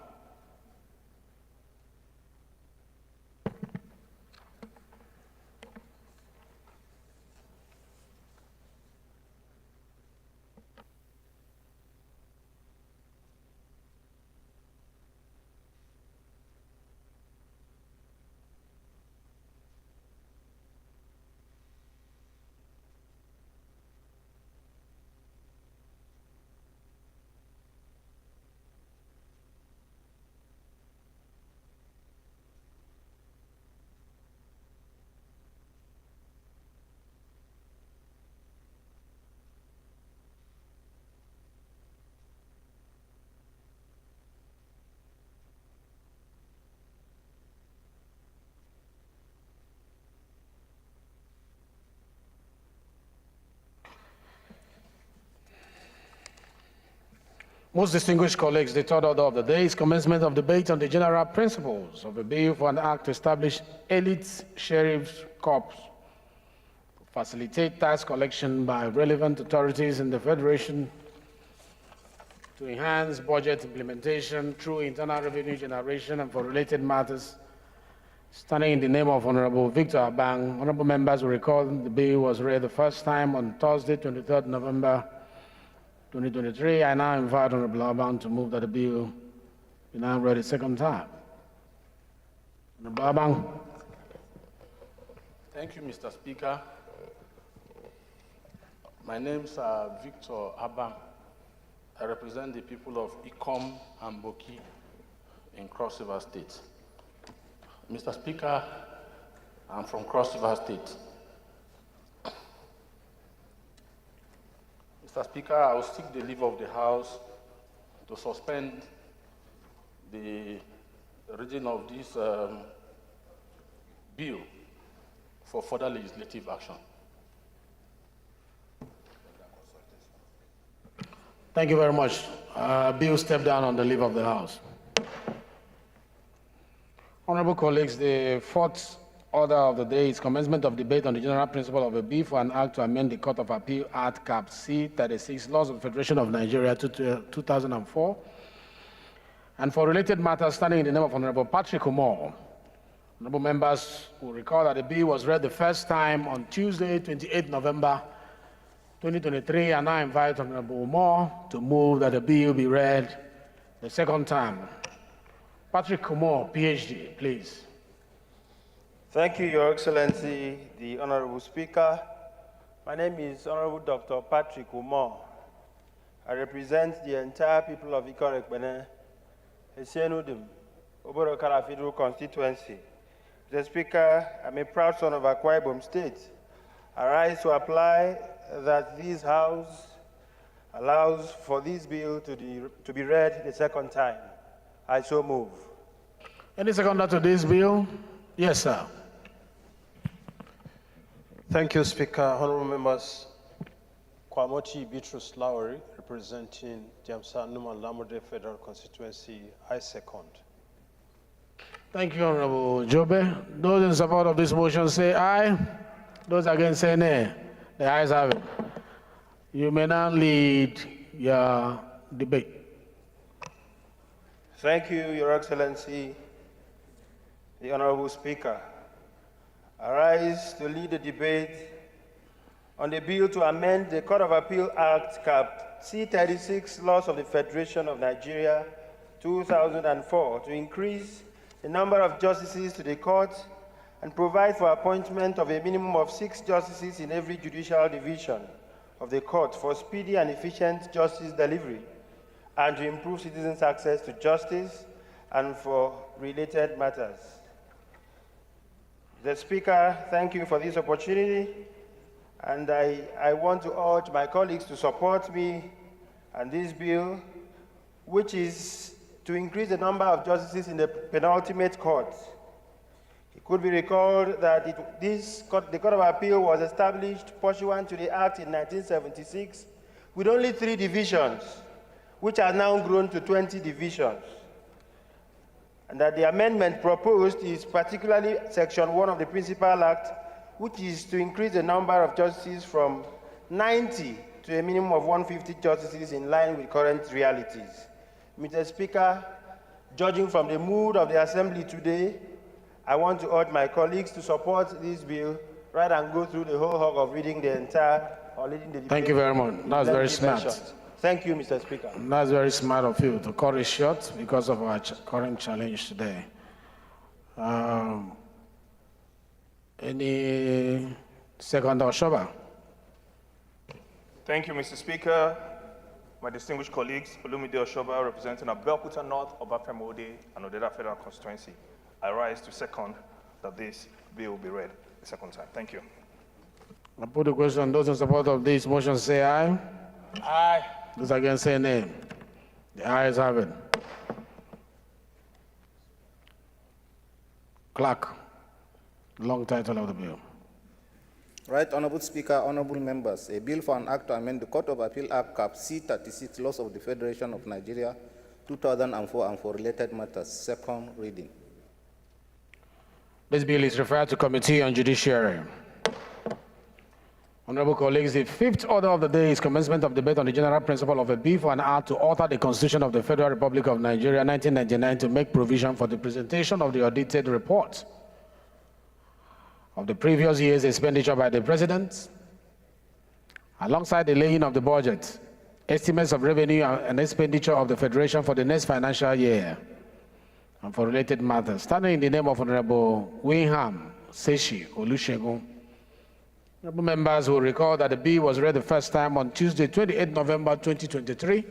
Speaker 2: Most distinguished colleagues, the third order of the day is commencement of debate on the general principles of a bill for an act to establish elite sheriff's corps to facilitate tax collection by relevant authorities in the Federation, to enhance budget implementation through internal revenue generation and for related matters. Standing in the name of Honorable Victor Abang, honorable members will recall the bill was read the first time on Thursday, 23rd November 2023. I now invite Honorable Abang to move that the bill be now read a second time. Honorable Abang.
Speaker 17: Thank you, Mr. Speaker. My name is Victor Abang. I represent the people of Ikom and Boki in Cross River State. Mr. Speaker, I'm from Cross River State. Mr. Speaker, I will seek the leave of the House to suspend the reading of this bill for further legislative action.
Speaker 2: Thank you very much. Bill, step down on the leave of the House. Honorable colleagues, the fourth order of the day is commencement of debate on the general principle of a bill for an act to amend the Court of Appeal Act Cap C36, Laws of the Federation of Nigeria 2004, and for related matters standing in the name of Honorable Patrick Umar. Honorable members will recall that the bill was read the first time on Tuesday, 28 November 2023, and I invite Honorable Umar to move that the bill be read the second time. Patrick Umar, PhD, please.
Speaker 18: Thank you, Your Excellency, the Honorable Speaker. My name is Honorable Dr. Patrick Umar. I represent the entire people of Ikorekbene, Esenudum, Oborokara Federal Constituency. Mr. Speaker, I'm a proud son of Akwa Ibom State. I rise to apply that this House allows for this bill to be read the second time. I so move.
Speaker 2: Any seconder to this bill? Yes, sir.
Speaker 19: Thank you, Speaker. Honorable members, Kwamoti Bitrus Lowry, representing Jamsa Numa Lamode Federal Constituency, I second.
Speaker 2: Thank you, Honorable Jobe. Those in support of this motion say aye. Those against say nay. The ayes have it. You may now lead your debate.
Speaker 18: Thank you, Your Excellency, the Honorable Speaker. I rise to lead the debate on the bill to amend the Court of Appeal Act Cap C36, Laws of the Federation of Nigeria 2004, to increase the number of justices to the court and provide for appointment of a minimum of 6 justices in every judicial division of the court for speedy and efficient justice delivery, and to improve citizens' access to justice and for related matters. The Speaker, thank you for this opportunity, and I want to urge my colleagues to support me and this bill, which is to increase the number of justices in the penultimate court. It could be recalled that the Court of Appeal was established pursuant to the Act in 1976 with only 3 divisions, which are now grown to 20 divisions. And that the amendment proposed is particularly Section 1 of the Principal Act, which is to increase the number of justices from 90 to a minimum of 150 justices in line with current realities. Mr. Speaker, judging from the mood of the Assembly today, I want to urge my colleagues to support this bill rather than go through the whole hog of reading the entire or leading the debate.
Speaker 2: Thank you very much. That's very smart.
Speaker 18: Thank you, Mr. Speaker.
Speaker 2: That's very smart of you to cut it short because of our current challenge today. Any second or Shoba?
Speaker 15: Thank you, Mr. Speaker. My distinguished colleagues, Olumide Oshoba, representing Abeokuta North, Obafemi-Ode, and Odeda Federal Constituency. I rise to second that this bill will be read the second time. Thank you.
Speaker 2: I put the question. Those in support of this motion say aye.
Speaker 6: Aye.
Speaker 2: Those against say nay. The ayes have it. Clerk, long title of the bill.
Speaker 14: Right, Honorable Speaker, honorable members, a bill for an act to amend the Court of Appeal Act Cap C36, Laws of the Federation of Nigeria 2004, and for related matters, second reading.
Speaker 2: This bill is referred to Committee on Judiciary. Honorable colleagues, the fifth order of the day is commencement of debate on the general principle of a bill for an act to alter the Constitution of the Federal Republic of Nigeria 1999 to make provision for the presentation of the audited report of the previous year's expenditure by the President, alongside the laying of the budget, estimates of revenue and expenditure of the Federation for the next financial year, and for related matters. Standing in the name of Honorable Winham Seshi Olusegun. Honorable members will recall that the bill was read the first time on Tuesday, 28 November 2023.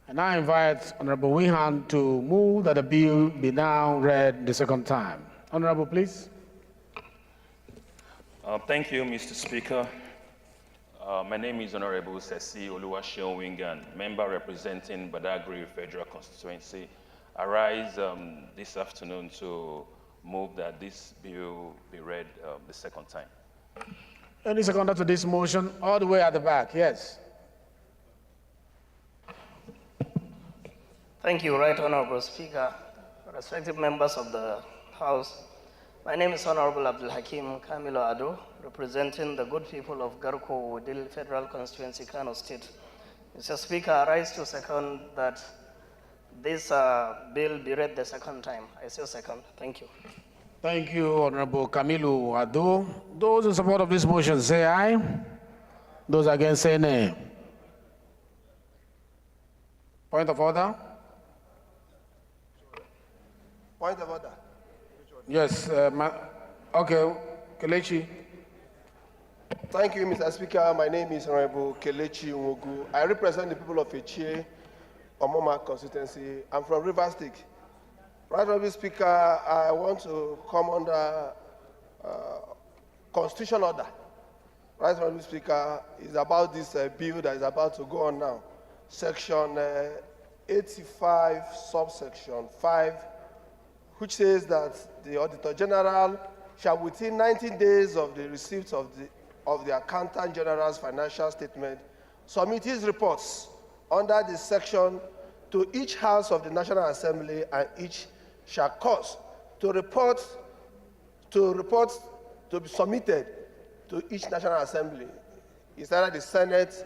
Speaker 2: And I invite Honorable Winham to move that the bill be now read the second time. Honorable, please.
Speaker 20: Thank you, Mr. Speaker. My name is Honorable Sesi Oluwaseun Wingan, member representing Badagry Federal Constituency. rise this afternoon to move that this bill be read the second time.
Speaker 2: Any seconder to this motion? All the way at the back, yes.
Speaker 21: Thank you, Right Honorable Speaker, respected members of the House. My name is Honorable Abdul Hakim Kamilo Ado, representing the good people of Garko Wudil Federal Constituency, Kano State. Mr. Speaker, I rise to second that this bill be read the second time. I say second. Thank you.
Speaker 2: Thank you, Honorable Kamilu Ado. Those in support of this motion say aye. Those against say nay. Point of order?
Speaker 18: Point of order.
Speaker 2: Yes, okay, Kelechi.
Speaker 18: Thank you, Mr. Speaker. My name is Honorable Kelechi Nwogu. I represent the people of Echie, Omoma constituency. I'm from River State. Right Honorable Speaker, I want to come under constitution order. Right Honorable Speaker, is about this bill that is about to go on now. Section 85, subsection 5, which says that the Auditor General shall, within 90 days of the receipt of the Accountant General's financial statement, submit his reports under this section to each House of the National Assembly, and each shall cause to be submitted to each National Assembly. It's either the Senate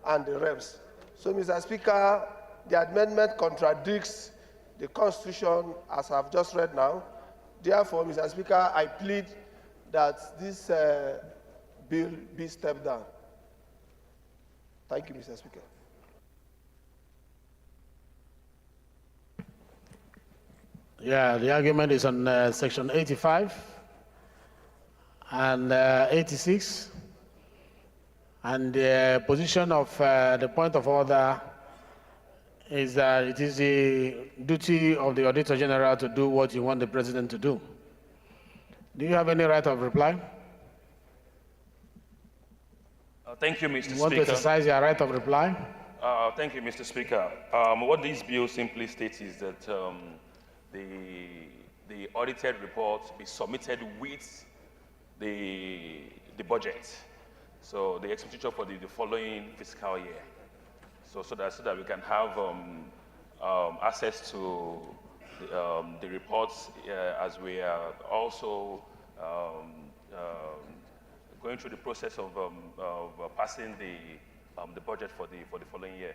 Speaker 18: and the Reps. So, Mr. Speaker, the amendment contradicts the Constitution as I've just read now. Therefore, Mr. Speaker, I plead that this bill be stepped down. Thank you, Mr. Speaker.
Speaker 2: Yeah, the argument is on section 85 and 86. And the position of the point of order is that it is the duty of the Auditor General to do what you want the President to do. Do you have any right of reply?
Speaker 20: Thank you, Mr. Speaker.
Speaker 2: You want to exercise your right of reply?
Speaker 20: Thank you, Mr. Speaker. What this bill simply states is that the audited report be submitted with the budget. So the expenditure for the following fiscal year. So that we can have access to the reports as we are also going through the process of passing the budget for the following year.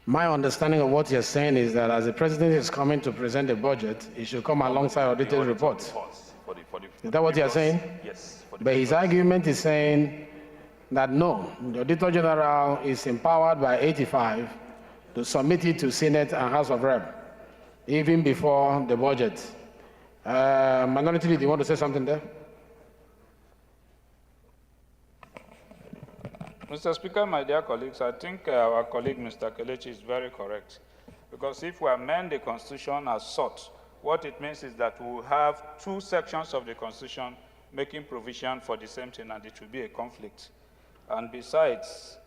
Speaker 2: My understanding of what you're saying is that as the President is coming to present the budget, it should come alongside audited reports. Is that what you're saying?
Speaker 20: Yes.
Speaker 2: But his argument is saying that no, the Auditor General is empowered by 85 to submit it to Senate and House of Rep, even before the budget. Minority Leader, you want to say something there?
Speaker 1: Mr. Speaker, my dear colleagues, I think our colleague Mr. Kelechi is very correct. Because if we amend the Constitution as sought, what it means is that we will have two sections of the Constitution making provision for the same thing, and it will be a conflict. And besides,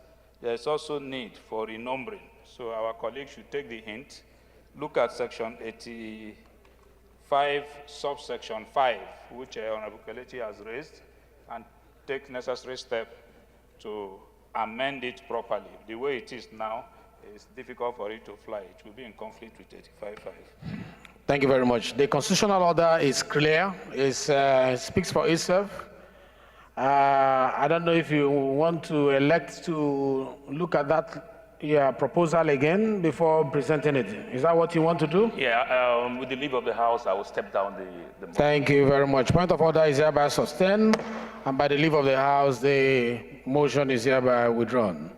Speaker 1: there is also need for renumbering. So our colleagues should take the hint, look at section 85, subsection 5, which Honorable Kelechi has raised, and take necessary steps to amend it properly. The way it is now, it's difficult for it to fly. It will be in conflict with 85.5.
Speaker 2: Thank you very much. The constitutional order is clear. It speaks for itself. I don't know if you want to elect to look at that proposal again before presenting it. Is that what you want to do?
Speaker 20: Yeah, with the leave of the House, I will step down the
Speaker 2: Thank you very much. Point of order is hereby sustained, and by the leave of the House, the motion is hereby withdrawn.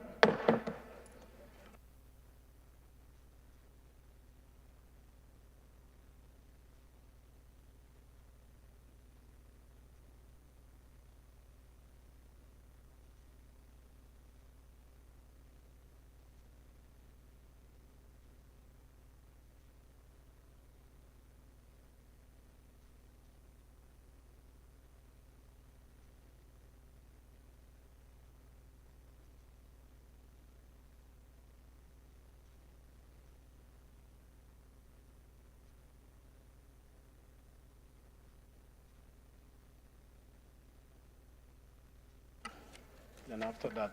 Speaker 2: Then after that.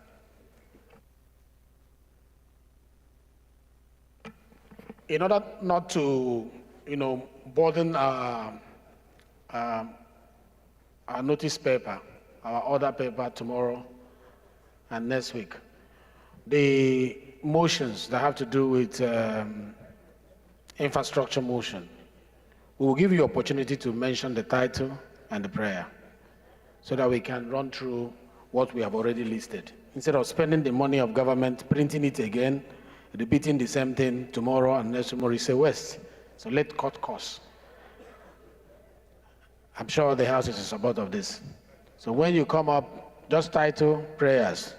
Speaker 2: In order not to, burden our notice paper, our order paper tomorrow and next week, the motions that have to do with infrastructure motion, we will give you opportunity to mention the title and the prayer so that we can run through what we have already listed. Instead of spending the money of government, printing it again, repeating the same thing tomorrow and next tomorrow, it's a waste. So let's cut costs. I'm sure the House is in support of this. So when you come up, just title prayers.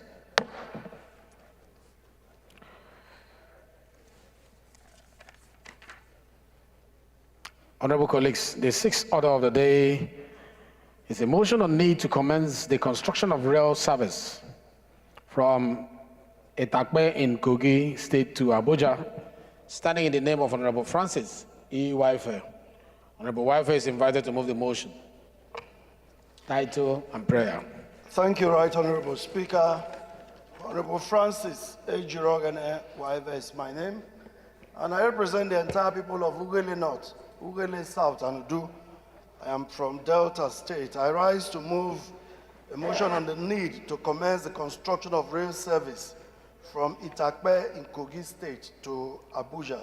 Speaker 2: Honorable colleagues, the sixth order of the day is a motion on need to commence the construction of rail service from Itakpe in Kogi State to Abuja, standing in the name of Honorable Francis E. Wife. Honorable Wife is invited to move the motion. Title and prayer.
Speaker 4: Thank you, Right Honorable Speaker. Honorable Francis A. Jirogane Wife is my name, and I represent the entire people of Ugele North, Ugele South, and Udu. I am from Delta State. I rise to move a motion on the need to commence the construction of rail service from Itakpe in Kogi State to Abuja.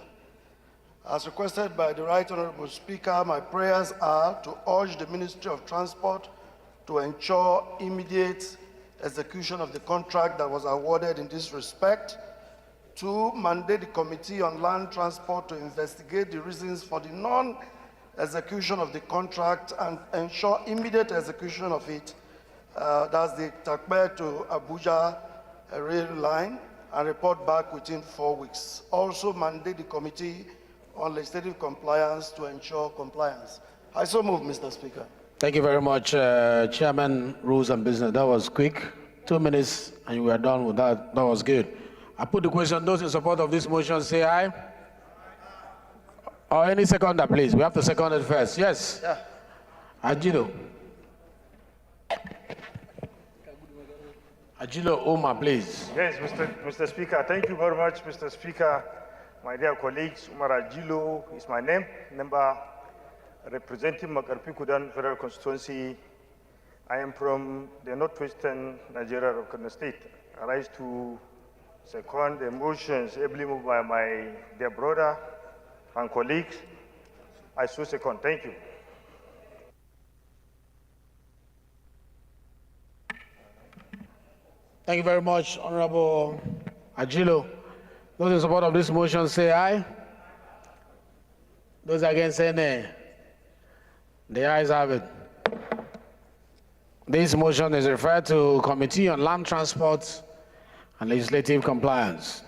Speaker 4: As requested by the Right Honorable Speaker, my prayers are to urge the Ministry of Transport to ensure immediate execution of the contract that was awarded in this respect, to mandate the Committee on Land Transport to investigate the reasons for the non-execution of the contract and ensure immediate execution of it. That's the Itakpe to Abuja rail line, and report back within 4 weeks. Also mandate the Committee on Legislative Compliance to ensure compliance. I so move, Mr. Speaker.
Speaker 2: Thank you very much, Chairman, Rules and Business. That was quick. 2 minutes, and we are done with that. That was good. I put the question. Those in support of this motion, say aye. Or any seconder, please. We have to second it first. Yes.
Speaker 4: Yeah.
Speaker 2: Ajilo. Ajilo Oma, please.
Speaker 22: Yes, Mr. Speaker. Thank you very much, Mr. Speaker. My dear colleagues, Umar Ajilo is my name, member representing Makarpi-Kudan Federal Constituency. I am from the northwestern Nigeria of Kaduna State. I rise to second the motions ably moved by my dear brother and colleagues. I so second. Thank you.
Speaker 2: Thank you very much, Honorable Ajilo. Those in support of this motion say aye. Those against say nay. The ayes have it. This motion is referred to Committee on Land Transport and Legislative Compliance.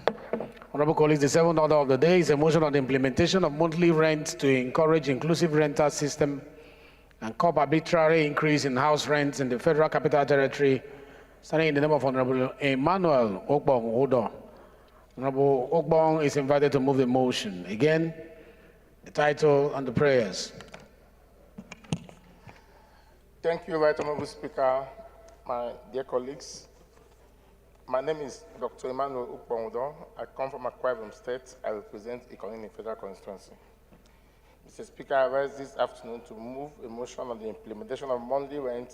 Speaker 2: Honorable colleagues, the seventh order of the day is a motion on the implementation of monthly rent to encourage inclusive rental system and curb arbitrary increase in house rents in the Federal Capital Territory, standing in the name of Honorable Emmanuel Okbong Odo. Honorable Okbong is invited to move the motion. Again, the title and the prayers.
Speaker 23: Thank you, Right Honorable Speaker, my dear colleagues. My name is Dr. Emmanuel Ukpongdo. I come from Akwa Ibom State. I represent Ikonini Federal Constituency. Mr. Speaker, I rise this afternoon to move a motion on the implementation of monthly rent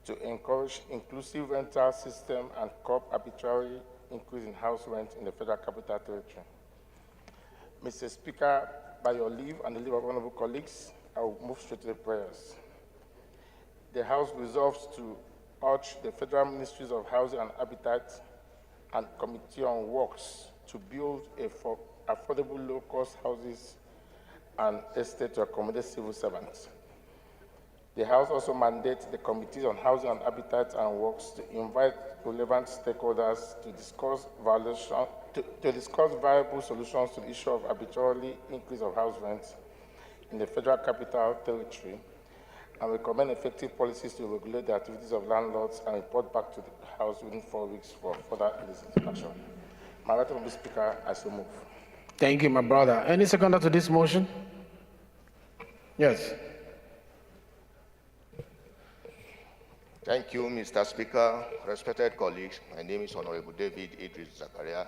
Speaker 23: to encourage inclusive rental system and curb arbitrary increase in house rent in the Federal Capital Territory. Mr. Speaker, by your leave and the leave of honorable colleagues, I will move straight to the prayers. The House resolves to urge the Federal Ministries of Housing and Habitat and Committee on Works to build affordable low-cost houses and estates to accommodate civil servants. The House also mandates the Committees on Housing and Habitat and Works to invite relevant stakeholders to discuss viable solutions to the issue of arbitrarily increase of house rents in the Federal Capital Territory, and recommend effective policies to regulate the activities of landlords and report back to the House within 4 weeks for further action. My Right Honorable Speaker, I so move.
Speaker 2: Thank you, my brother. Any seconder to this motion? Yes.
Speaker 5: Thank you, Mr. Speaker. Respected colleagues, my name is Honorable David Idris Zakaria.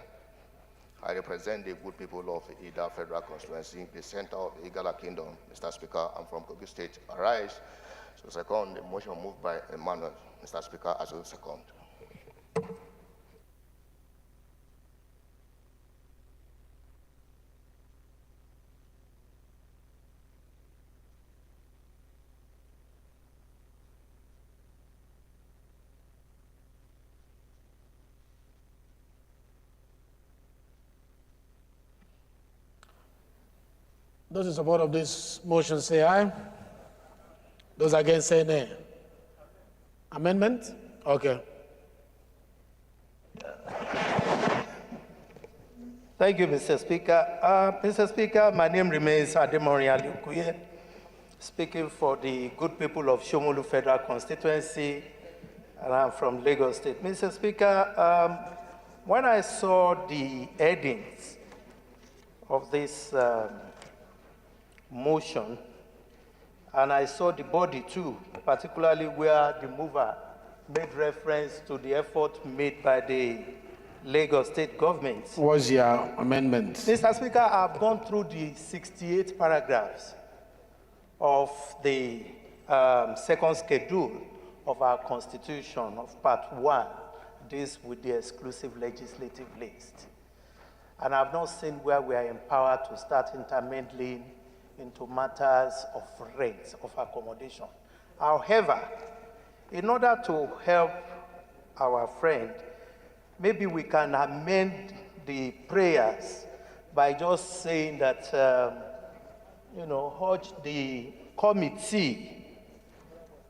Speaker 5: I represent the good people of Ida Federal Constituency, the center of the Igala Kingdom. Mr. Speaker, I'm from Kogi State. I rise to second the motion moved by Emmanuel. Mr. Speaker, as will second.
Speaker 2: Those in support of this motion say aye. Those against say nay. Amendment? Okay.
Speaker 3: Thank you, Mr. Speaker. Mr. Speaker, my name remains Ademori Aliukuye, speaking for the good people of Shomolu Federal Constituency, and I'm from Lagos State. Mr. Speaker, when I saw the headings of this motion, and I saw the body too, particularly where the mover made reference to the effort made by the Lagos State government.
Speaker 2: What's your amendment?
Speaker 3: Mr. Speaker, I've gone through the 68 paragraphs of the second schedule of our Constitution of Part 1, this with the exclusive legislative list. And I've not seen where we are empowered to start intermingling into matters of rent, of accommodation. However, in order to help our friend, maybe we can amend the prayers by just saying that, urge the committee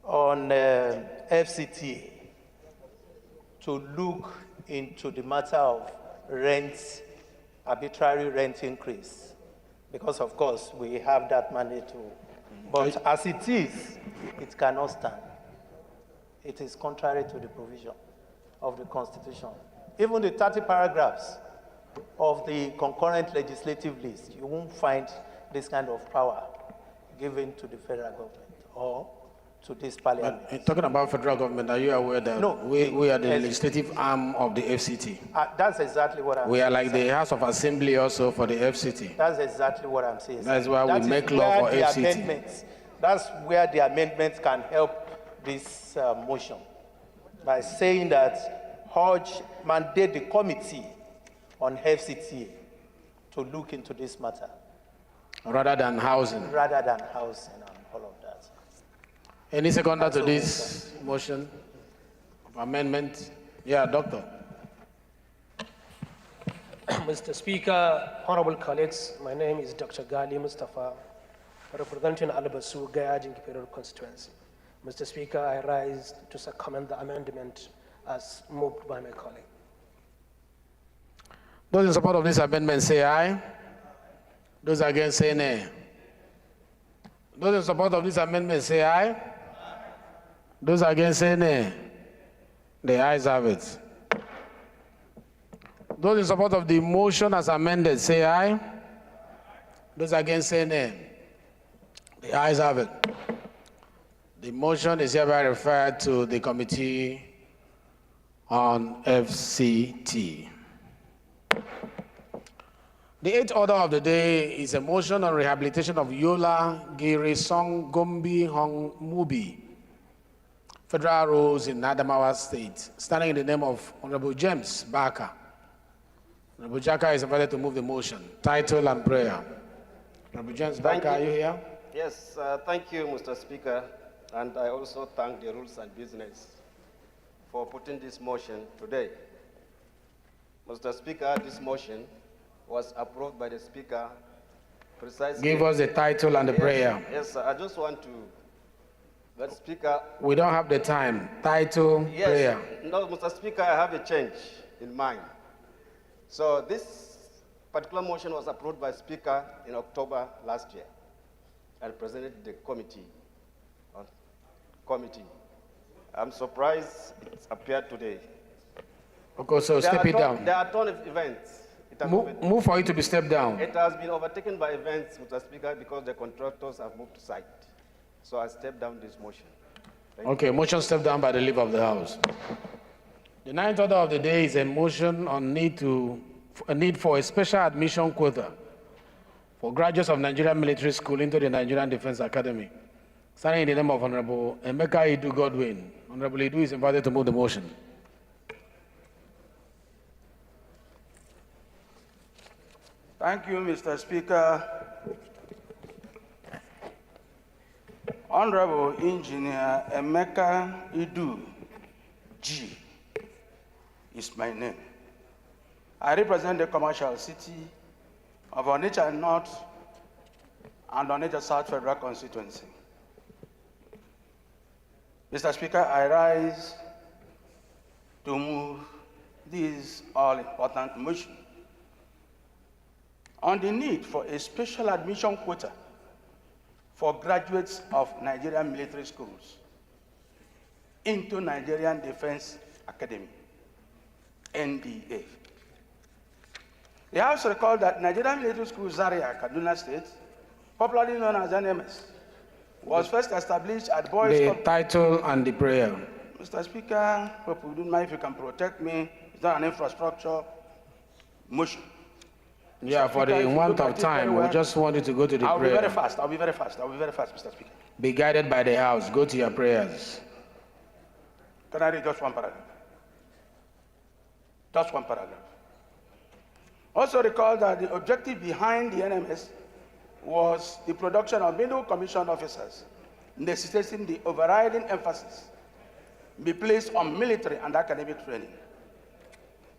Speaker 3: on FCTA to look into the matter of rent, arbitrary rent increase. Because, of course, we have that money too. But as it is, it cannot stand. It is contrary to the provision of the Constitution. Even the 30 paragraphs of the concurrent legislative list, you won't find this kind of power given to the federal government or to this parliament.
Speaker 2: But talking about federal government, are you aware that we are the legislative arm of the FCT?
Speaker 3: That's exactly what I'm saying.
Speaker 2: We are like the House of Assembly also for the FCT.
Speaker 3: That's exactly what I'm saying.
Speaker 2: That's why we make law for FCT.
Speaker 3: That's where the amendments can help this motion by saying that Hodge mandate the committee on FCT to look into this matter.
Speaker 2: Rather than housing.
Speaker 3: Rather than housing and all of that.
Speaker 2: Any seconder to this motion of amendment? Yeah, Doctor.
Speaker 8: Mr. Speaker, honorable colleagues, my name is Dr. Gali Mustafa, representing Alabasu Gayajin Federal Constituency. Mr. Speaker, I rise to second the amendment as moved by my colleague.
Speaker 2: Those in support of this amendment say aye. Those against say nay. Those in support of this amendment say aye. Those against say nay. The ayes have it. Those in support of the motion as amended say aye. Those against say nay. The ayes have it. The motion is hereby referred to the Committee on FCT. The eighth order of the day is a motion on rehabilitation of Yola Giri Song Gombi Hong Mubi Federal Roads in Adamawa State, standing in the name of Honorable James Barker. Honorable Jaka is invited to move the motion. Title and prayer. Honorable James Barker, are you here?
Speaker 11: Yes, thank you, Mr. Speaker, and I also thank the Rules and Business for putting this motion today. Mr. Speaker, this motion was approved by the Speaker precisely.
Speaker 2: Give us the title and the prayer.
Speaker 11: Yes, sir. I just want to, but Speaker.
Speaker 2: We don't have the time. Title,
Speaker 11: yes,
Speaker 2: prayer.
Speaker 11: No, Mr. Speaker, I have a change in mind. So this particular motion was approved by Speaker in October last year and presented to the committee. I'm surprised it appeared today.
Speaker 2: Okay, so step it down.
Speaker 11: There are a ton of events.
Speaker 2: Move for it to be stepped down.
Speaker 11: It has been overtaken by events, Mr. Speaker, because the contractors have moved to site. So I stepped down this motion.
Speaker 2: Okay, motion stepped down by the leader of the House. The ninth order of the day is a motion on a need for a special admission quota for graduates of Nigerian Military School into the Nigerian Defense Academy. Signing in the name of Honorable Emeka Idu Godwin. Honorable Idu is invited to move the motion.
Speaker 18: Thank you, Mr. Speaker. Honorable Engineer Emeka Idu G is my name. I represent the commercial city of Onitsha North and Onitsha South Federal Constituency. Mr. Speaker, I rise to move this all-important motion on the need for a special admission quota for graduates of Nigerian military schools into Nigerian Defense Academy, NDA. The House recalled that Nigerian Military School Zaria, Kaduna State, popularly known as NMS, was first established at Boys
Speaker 2: The title and the prayer.
Speaker 18: Mr. Speaker, hope you don't mind if you can protect me. It's not an infrastructure motion.
Speaker 2: Yeah, for the want of time, we just want you to go to the prayer.
Speaker 18: I'll be very fast, Mr. Speaker.
Speaker 2: Be guided by the House. Go to your prayers.
Speaker 18: Can I read just one paragraph? Just one paragraph. Also recall that the objective behind the NMS was the production of middle commissioned officers, necessitating the overriding emphasis be placed on military and academic training.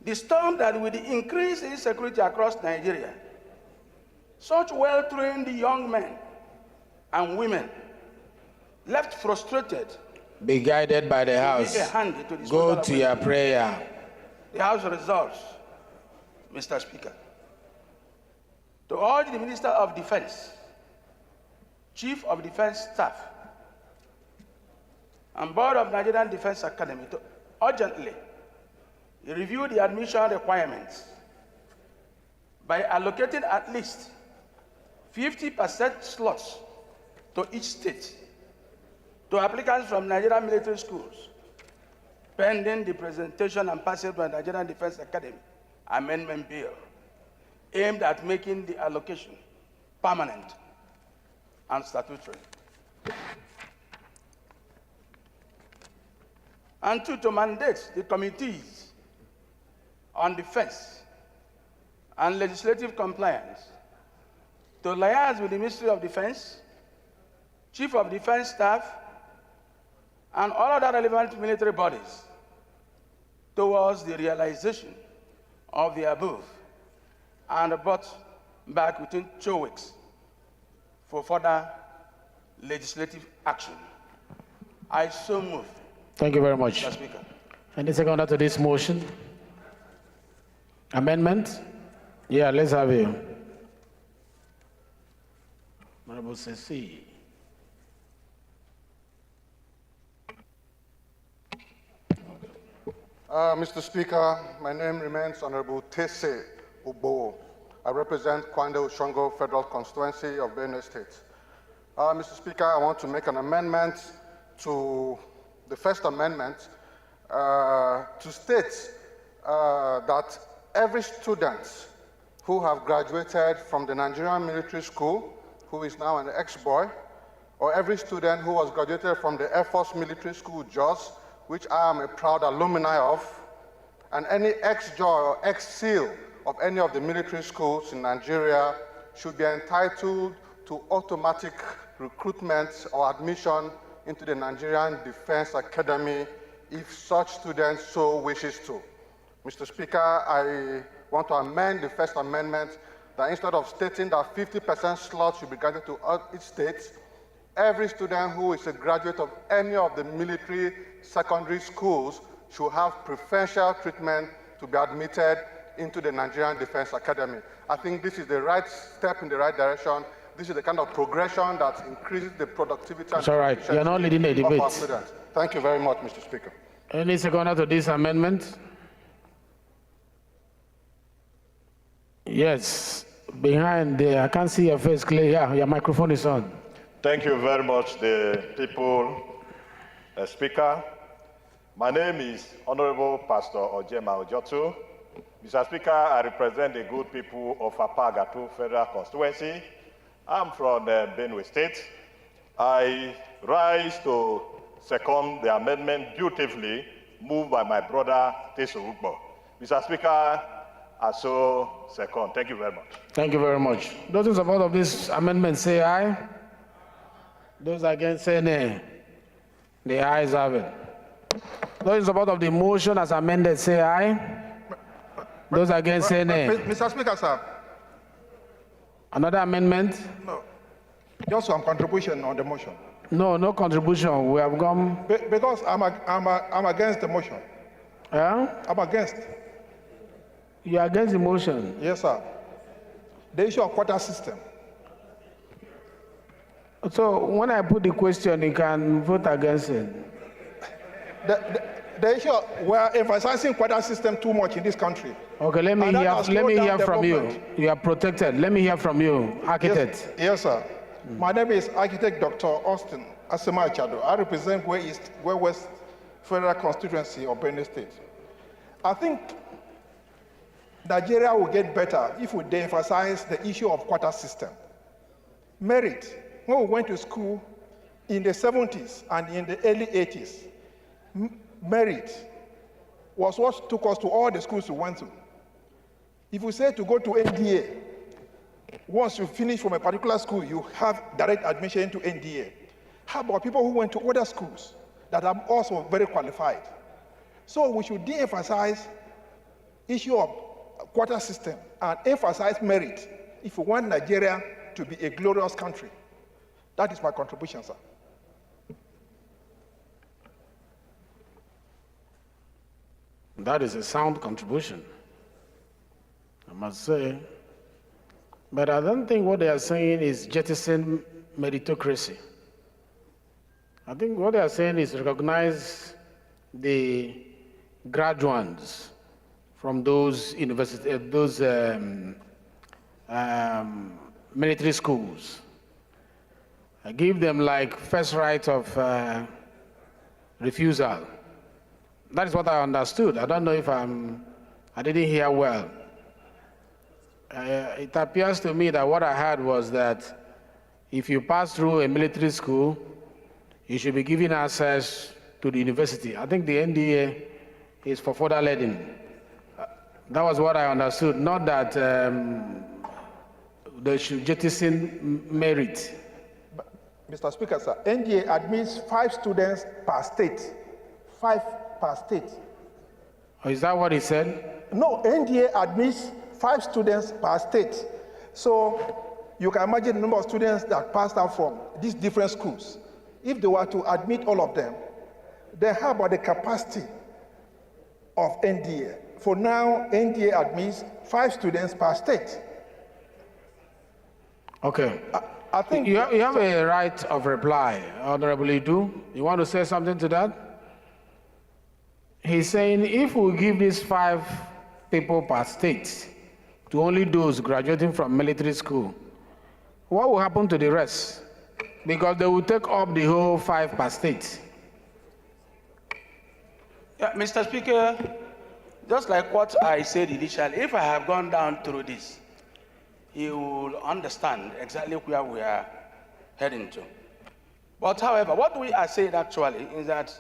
Speaker 18: The storm that with the increase in insecurity across Nigeria, such well-trained young men and women left frustrated.
Speaker 2: Be guided by the House. Go to your prayer.
Speaker 18: The House resolves, Mr. Speaker, to urge the Minister of Defense, Chief of Defense Staff, and Board of Nigerian Defense Academy to urgently review the admission requirements by allocating at least 50% slots to each state to applicants from Nigerian military schools, pending the presentation and passage by the Nigerian Defense Academy Amendment Bill, aimed at making the allocation permanent and statutory. And two, to mandate the committees on defense and legislative compliance to liaise with the Ministry of Defense, Chief of Defense Staff, and all other relevant military bodies towards the realization of the above, and brought back within 2 weeks for further legislative action. I so move.
Speaker 2: Thank you very much.
Speaker 18: Mr. Speaker.
Speaker 2: Any seconder to this motion? Amendment? Yeah, let's have you. Honorable Sesi.
Speaker 10: Mr. Speaker, my name remains Honorable Tese Ubo. I represent Kwande Oshongo Federal Constituency of Benue State. Mr. Speaker, I want to make an amendment to the First Amendment to state that every student who have graduated from the Nigerian Military School, who is now an ex-boy, or every student who was graduated from the Air Force Military School, JOS, which I am a proud alumni of, and any ex-JOY or ex-SEAL of any of the military schools in Nigeria should be entitled to automatic recruitment or admission into the Nigerian Defense Academy if such students so wishes to. Mr. Speaker, I want to amend the First Amendment that instead of stating that 50% slots should be granted to each state, every student who is a graduate of any of the military secondary schools should have preferential treatment to be admitted into the Nigerian Defense Academy. I think this is the right step in the right direction. This is the kind of progression that increases the productivity and
Speaker 2: efficiency You're not leading a debate.
Speaker 10: Of our students. Thank you very much, Mr. Speaker.
Speaker 2: Any seconder to this amendment? Yes, behind there. I can't see your face clear. Yeah, your microphone is on.
Speaker 7: Thank you very much, the people Speaker, my name is Honorable Pastor Ojema Ojotu. Mr. Speaker, I represent the good people of Apagatu Federal Constituency. I'm from Benue State. I rise to second the amendment beautifully moved by my brother Teso Ugbo. Mr. Speaker, I so second. Thank you very much.
Speaker 2: Thank you very much. Those in support of this amendment say aye. Those against say nay. The ayes have it. Those in support of the motion as amended say aye. Those against say nay.
Speaker 9: Mr. Speaker, sir.
Speaker 2: Another amendment?
Speaker 9: No. Just some contribution on the motion.
Speaker 2: No, no contribution. We have gone.
Speaker 9: Because I'm against the motion.
Speaker 2: Yeah?
Speaker 9: I'm against.
Speaker 2: You are against the motion?
Speaker 9: Yes, sir. The issue of quota system.
Speaker 2: So when I put the question, you can vote against it.
Speaker 9: The issue, we are emphasizing quota system too much in this country.
Speaker 2: Okay, let me hear from you. You are protected. Let me hear from you, architect.
Speaker 9: Yes, sir. My name is Architect Dr. Austin Asema Chado. I represent West Federal Constituency of Benue State. I think Nigeria will get better if we de-emphasize the issue of quota system. Merit. When we went to school in the 70s and in the early 80s, merit was what took us to all the schools we went to. If we say to go to NDA, once you finish from a particular school, you have direct admission to NDA. How about people who went to other schools that are also very qualified? So we should de-emphasize issue of quota system and emphasize merit if we want Nigeria to be a glorious country. That is my contribution, sir.
Speaker 2: That is a sound contribution, I must say. But I don't think what they are saying is jettison meritocracy. I think what they are saying is recognize the graduates from those university, those military schools. I give them like first right of refusal. That is what I understood. I don't know if I didn't hear well. It appears to me that what I heard was that if you pass through a military school, you should be given access to the university. I think the NDA is for further learning. That was what I understood, not that they should jettison merit.
Speaker 9: Mr. Speaker, sir, NDA admits 5 students per state. 5 per state.
Speaker 2: Oh, is that what he said?
Speaker 9: No, NDA admits 5 students per state. So you can imagine the number of students that passed out from these different schools. If they were to admit all of them, then how about the capacity of NDA? For now, NDA admits 5 students per state.
Speaker 2: Okay.
Speaker 9: I think
Speaker 2: you have a right of reply, Honorable Idu. You want to say something to that? He's saying if we give these 5 people per state to only those graduating from military school, what will happen to the rest? Because they will take up the whole 5 per state.
Speaker 12: Yeah, Mr. Speaker, just like what I said initially, if I have gone down through this, you will understand exactly where we are heading to. But however, what we are saying actually is that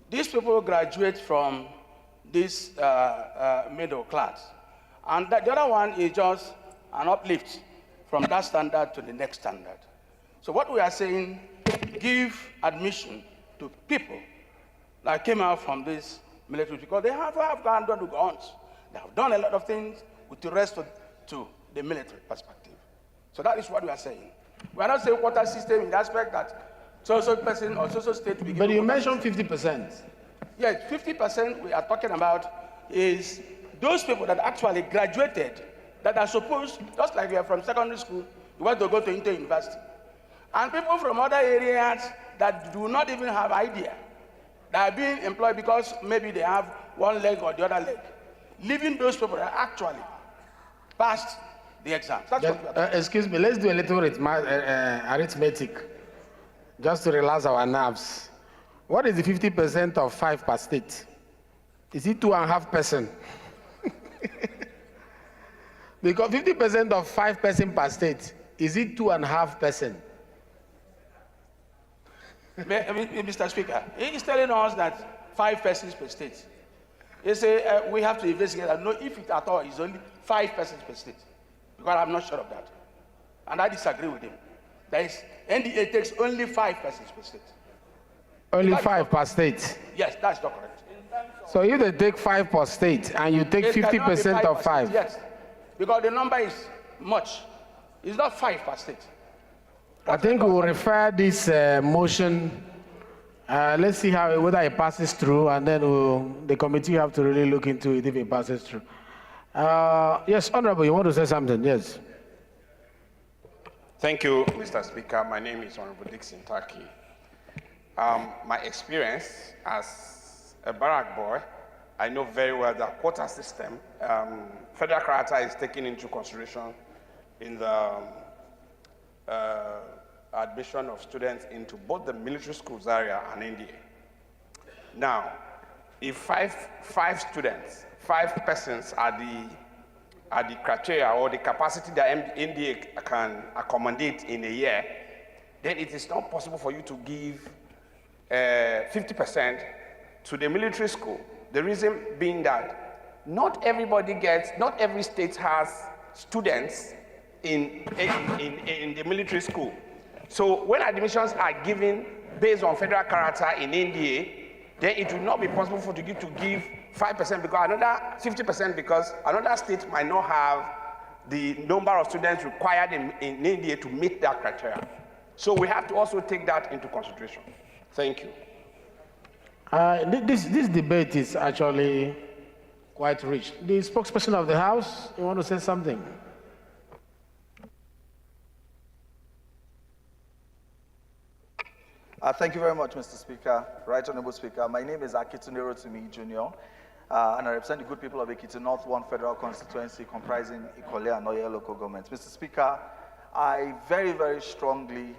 Speaker 12: these people graduate from this middle class, and the other one is just an uplift from that standard to the next standard. So what we are saying, give admission to people that came out from this military, because they have gone to guns. They have done a lot of things with the rest to the military perspective. So that is what we are saying. We are not saying quota system in the aspect that so-so person or so-so state.
Speaker 2: But you mentioned 50%.
Speaker 12: Yes, 50% we are talking about is those people that actually graduated, that are supposed, just like you are from secondary school, you want to go to inter-university. And people from other areas that do not even have idea, that are being employed because maybe they have one leg or the other leg, leaving those people that actually passed the exam. That's what we are talking.
Speaker 2: Excuse me, let's do a little arithmetic, just to relax our nerves. What is the 50% of 5 per state? Is it 2.5%? Because 50% of 5 person per state, is it 2.5%?
Speaker 12: Mr. Speaker, he is telling us that 5 persons per state. He say we have to investigate and know if it at all is only 5 persons per state. Because I'm not sure of that. And I disagree with him. That is, NDA takes only 5 persons per state.
Speaker 2: Only 5 per state?
Speaker 12: Yes, that's not correct.
Speaker 2: So if they take 5 per state and you take 50% of 5?
Speaker 12: Yes, because the number is much. It's not 5 per state.
Speaker 2: I think we will refer this motion. Let's see whether it passes through, and then the committee have to really look into it if it passes through. Yes, Honorable, you want to say something? Yes.
Speaker 13: Thank you, Mr. Speaker. My name is Honorable Dixon Taki. My experience as a barrack boy, I know very well that quota system, federal character is taken into consideration in the admission of students into both the military schools area and NDA. Now, if five persons are the criteria or the capacity that NDA can accommodate in a year, then it is not possible for you to give 50% to the military school. The reason being that not every state has students in the military school. So when admissions are given based on federal character in NDA, then it will not be possible for you to give 5% because another 50% because another state might not have the number of students required in NDA to meet that criteria. So we have to also take that into consideration. Thank you.
Speaker 2: This debate is actually quite rich. The spokesperson of the House, you want to say something?
Speaker 16: Thank you very much, Mr. Speaker. Right Honorable Speaker, my name is Akitunde Rotimi Jr., and I represent the good people of Ekiti North 1 Federal Constituency comprising Ikole and Oye local governments. Mr. Speaker, I very, very strongly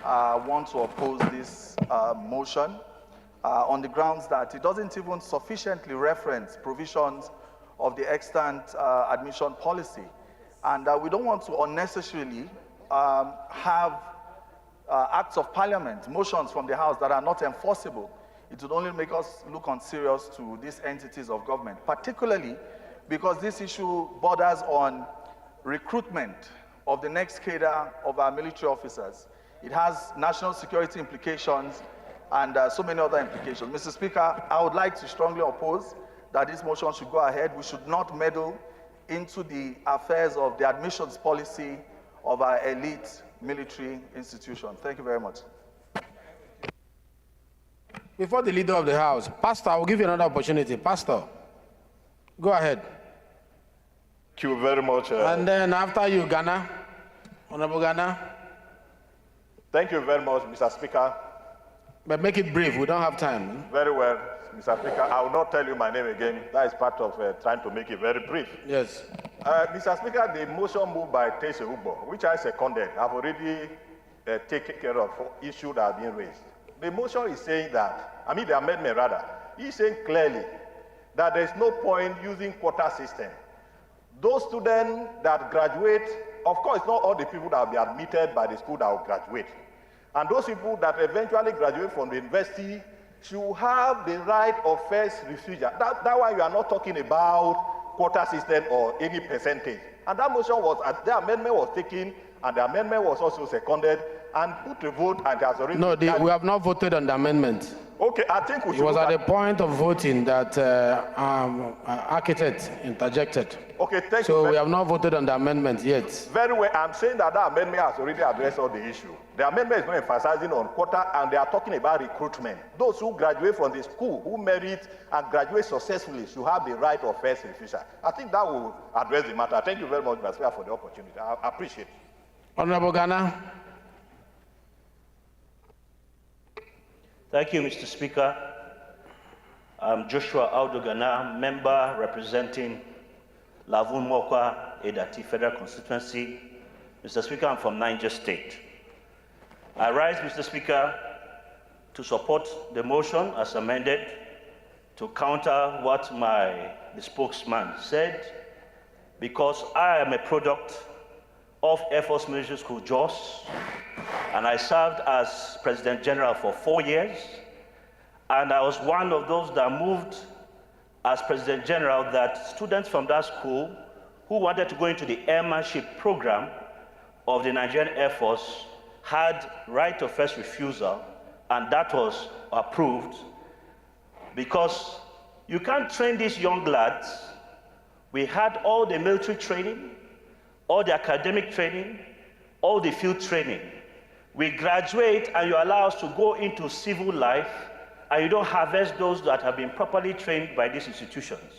Speaker 16: want to oppose this motion on the grounds that it doesn't even sufficiently reference provisions of the extant admission policy. And we don't want to unnecessarily have acts of parliament, motions from the House that are not enforceable. It would only make us look unserious to these entities of government, particularly because this issue borders on recruitment of the next cadre of our military officers. It has national security implications and so many other implications. Mr. Speaker, I would like to strongly oppose that this motion should go ahead. We should not meddle into the affairs of the admissions policy of our elite military institution. Thank you very much.
Speaker 2: Before the leader of the House, Pastor, I will give you another opportunity. Pastor, go ahead.
Speaker 7: Thank you very much.
Speaker 2: And then after you, Ghana, Honorable Ghana.
Speaker 7: Thank you very much, Mr. Speaker.
Speaker 2: But make it brief, we don't have time.
Speaker 7: Very well, Mr. Speaker. I will not tell you my name again. That is part of trying to make it very brief.
Speaker 2: Yes.
Speaker 7: Mr. Speaker, the motion moved by Tese Ugbo, which I seconded, have already taken care of issues that have been raised. The motion is saying that, the amendment rather, is saying clearly that there is no point using quota system. Those students that graduate, of course, not all the people that will be admitted by the school that will graduate. And those people that eventually graduate from the university should have the right of first refusal. That why you are not talking about quota system or any percentage. And that motion was, the amendment was taken, and the amendment was also seconded and put to vote, and has already...
Speaker 2: No, we have not voted on the amendment.
Speaker 7: Okay, I think we should...
Speaker 2: It was at the point of voting that architect interjected.
Speaker 7: Okay, thank you.
Speaker 2: So we have not voted on the amendment yet.
Speaker 7: Very well. I'm saying that that amendment has already addressed all the issue. The amendment is not emphasizing on quota, and they are talking about recruitment. Those who graduate from the school, who merit and graduate successfully, should have the right of first refusal. I think that will address the matter. Thank you very much, Mr. Speaker, for the opportunity. I appreciate it.
Speaker 2: Honorable Ghana.
Speaker 17: Thank you, Mr. Speaker. I'm Joshua Audu Ghana, member representing Lavun Mokwa Edati Federal Constituency. Mr. Speaker, I'm from Niger State. I rise, Mr. Speaker, to support the motion as amended to counter what the spokesman said, because I am a product of Air Force Military School, JOS, and I served as President General for 4 years, and I was one of those that moved as President General that students from that school who wanted to go into the airmanship program of the Nigerian Air Force had right of first refusal, and that was approved, because you can't train these young lads. We had all the military training, all the academic training, all the field training. We graduate and you allow us to go into civil life, and you don't harvest those that have been properly trained by these institutions.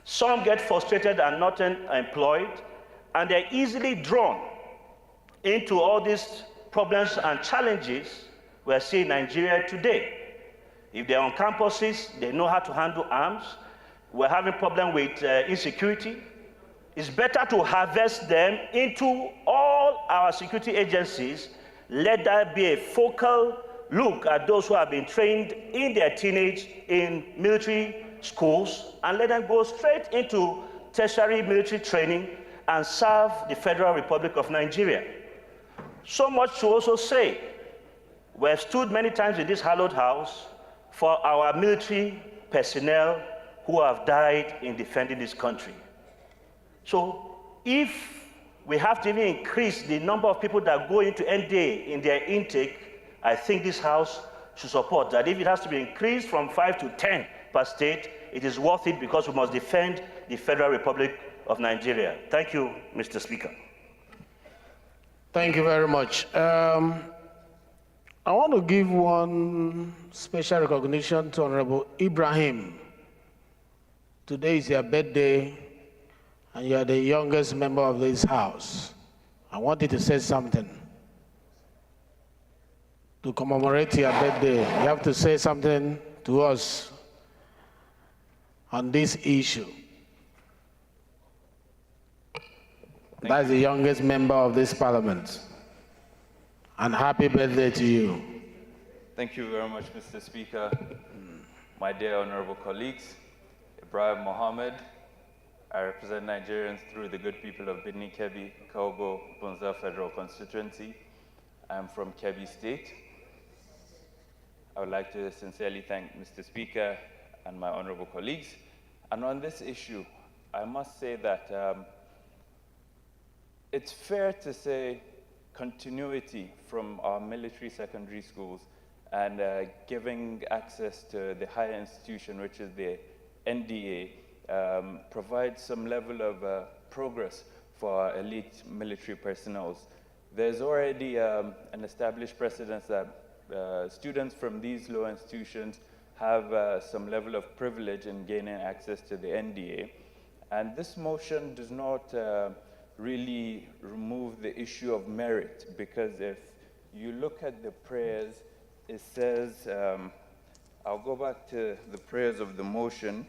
Speaker 17: Some get frustrated and not employed, and they're easily drawn into all these problems and challenges we're seeing in Nigeria today. If they're on campuses, they know how to handle arms. We're having problem with insecurity. It's better to harvest them into all our security agencies. Let that be a focal look at those who have been trained in their teenage in military schools, and let them go straight into tertiary military training and serve the Federal Republic of Nigeria. So much to also say, we have stood many times in this hallowed house for our military personnel who have died in defending this country. So if we have to even increase the number of people that go into NDA in their intake, I think this House should support that. If it has to be increased from 5 to 10 per state, it is worth it, because we must defend the Federal Republic of Nigeria. Thank you, Mr. Speaker.
Speaker 2: Thank you very much. I want to give one special recognition to Honorable Ibrahim. Today is your birthday, and you are the youngest member of this House. I want you to say something. To commemorate your birthday, you have to say something to us on this issue. That's the youngest member of this Parliament. And happy birthday to you.
Speaker 6: Thank you very much, Mr. Speaker. My dear honorable colleagues, Ibrahim Mohammed. I represent Nigerians through the good people of Bidni Kebbi, Kogo, Bunza Federal Constituency. I'm from Kebbi State. I would like to sincerely thank Mr. Speaker and my honorable colleagues. And on this issue, I must say that it's fair to say continuity from our military secondary schools and giving access to the higher institution, which is the NDA, provides some level of progress for our elite military personnel. There's already an established precedent that students from these low institutions have some level of privilege in gaining access to the NDA. And this motion does not really remove the issue of merit, because if you look at the prayers, it says, I'll go back to the prayers of the motion,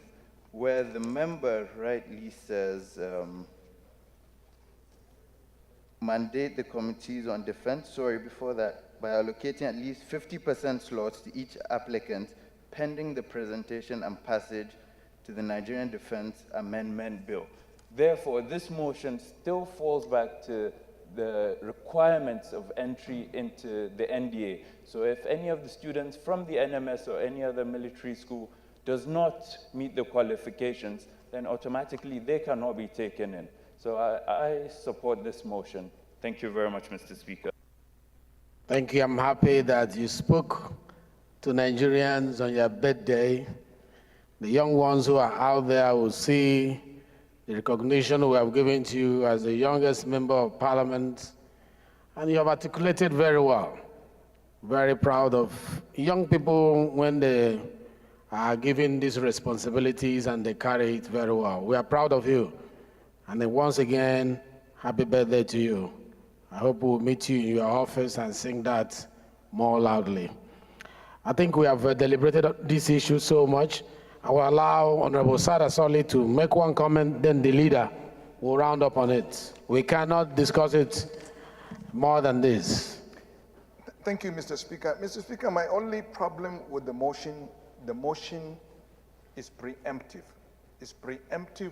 Speaker 6: where the member rightly says, mandate the committees on defense, before that, by allocating at least 50% slots to each applicant pending the presentation and passage to the Nigerian Defense Amendment Bill. Therefore, this motion still falls back to the requirements of entry into the NDA. So if any of the students from the NMS or any other military school does not meet the qualifications, then automatically they cannot be taken in. So I support this motion. Thank you very much, Mr. Speaker.
Speaker 2: Thank you. I'm happy that you spoke to Nigerians on your birthday. The young ones who are out there will see the recognition we have given to you as the youngest member of Parliament, and you have articulated very well. Very proud of young people when they are given these responsibilities and they carry it very well. We are proud of you. And then once again, happy birthday to you. I hope we'll meet you in your office and sing that more loudly. I think we have deliberated this issue so much. I will allow Honorable Sada Solly to make one comment, then the leader will round up on it. We cannot discuss it more than this.
Speaker 14: Thank you, Mr. Speaker. Mr. Speaker, my only problem with the motion is preemptive. It's preemptive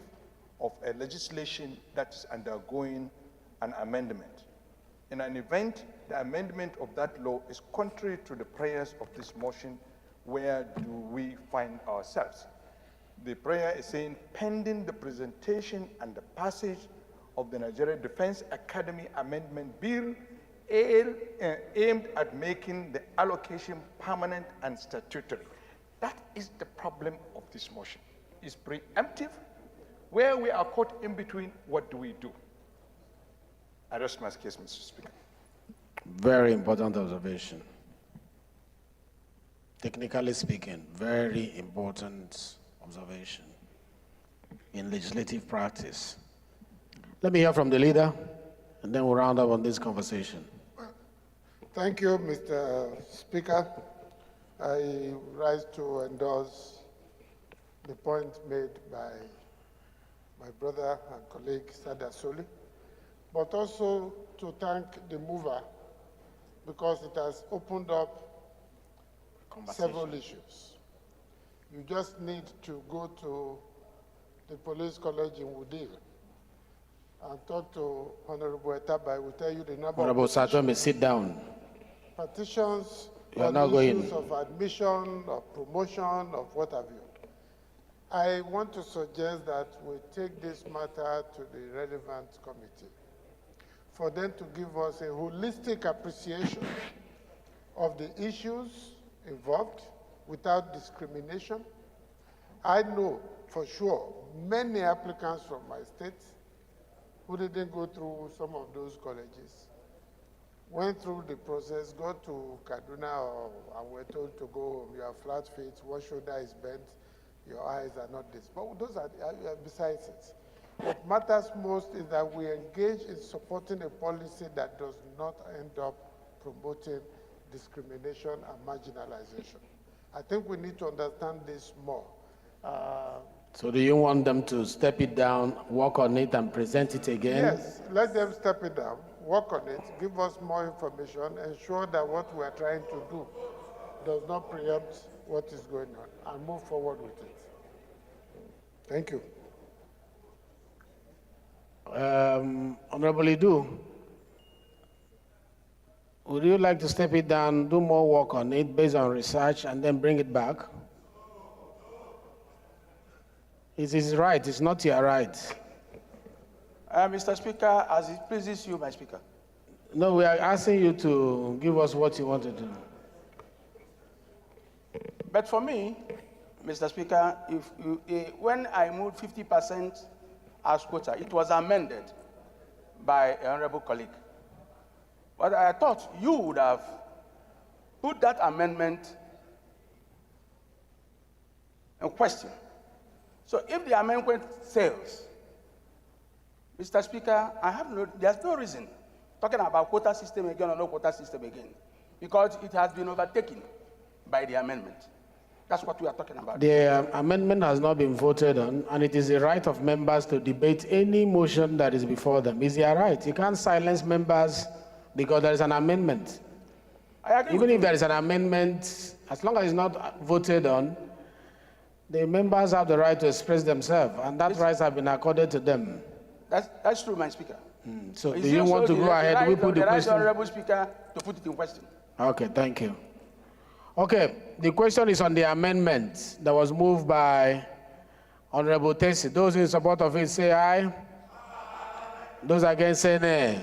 Speaker 14: of a legislation that is undergoing an amendment. In an event, the amendment of that law is contrary to the prayers of this motion, where do we find ourselves? The prayer is saying, pending the presentation and the passage of the Nigeria Defense Academy Amendment Bill aimed at making the allocation permanent and statutory. That is the problem of this motion. It's preemptive. Where we are caught in between, what do we do? I rest my case, Mr. Speaker.
Speaker 2: Very important observation. Technically speaking, very important observation in legislative practice. Let me hear from the leader, and then we'll round up on this conversation.
Speaker 10: Thank you, Mr. Speaker. I rise to endorse the point made by my brother and colleague, Sada Soli, but also to thank the mover because it has opened up several issues. You just need to go to the police college in Wudil and talk to Honorable Etaba. I will tell you the number
Speaker 2: Honorable Sajome, sit down.
Speaker 10: Petitions
Speaker 2: You are
Speaker 10: on
Speaker 2: not
Speaker 10: the
Speaker 2: going.
Speaker 10: issues of admission, of promotion, of what have you. I want to suggest that we take this matter to the relevant committee for them to give us a holistic appreciation of the issues involved without discrimination. I know for sure many applicants from my state who didn't go through some of those colleges went through the process, got to Kaduna and were told to go home. You have flat feet, one shoulder is bent, your eyes are not this. But those are besides it. What matters most is that we engage in supporting a policy that does not end up promoting discrimination and marginalization. I think we need to understand this more.
Speaker 2: So do you want them to step it down, work on it, and present it again?
Speaker 10: Yes, let them step it down, work on it, give us more information, ensure that what we are trying to do does not preempt what is going on, and move forward with it. Thank you.
Speaker 2: Honorable Idu, would you like to step it down, do more work on it based on research, and then bring it back? It is right, it's not your right.
Speaker 12: Mr. Speaker, as it pleases you, my Speaker.
Speaker 2: No, we are asking you to give us what you want to do.
Speaker 12: But for me, Mr. Speaker, when I moved 50% as quota, it was amended by an honorable colleague. But I thought you would have put that amendment in question. So if the amendment fails, Mr. Speaker, there's no reason talking about quota system again or no quota system again, because it has been overtaken by the amendment. That's what we are talking about.
Speaker 2: The amendment has not been voted on, and it is the right of members to debate any motion that is before them. It's their right. You can't silence members because there is an amendment.
Speaker 12: I agree.
Speaker 2: Even if there is an amendment, as long as it's not voted on, the members have the right to express themselves, and that rights have been accorded to them.
Speaker 12: That's true, my Speaker.
Speaker 2: So do you want to go ahead? We put the question.
Speaker 12: Honorable Speaker, to put it in question.
Speaker 2: Okay, thank you. Okay, the question is on the amendment that was moved by Honorable Tesi. Those in support of it say aye. Those against say nay.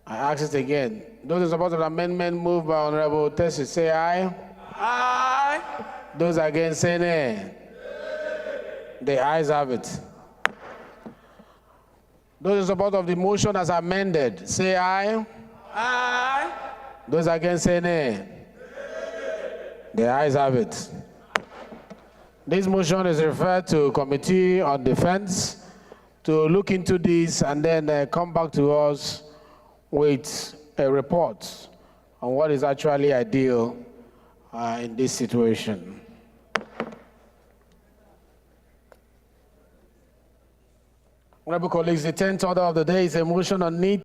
Speaker 2: I ask it again. Those in support of the amendment moved by Honorable Tesi say aye.
Speaker 12: Aye.
Speaker 2: Those against say nay. The ayes have it. Those in support of the motion as amended say aye.
Speaker 12: Aye.
Speaker 2: Those against say nay. The ayes have it. This motion is referred to Committee on Defense to look into this and then come back to us with a report on what is actually ideal in this situation. Honorable colleagues, the 10th order of the day is a motion on need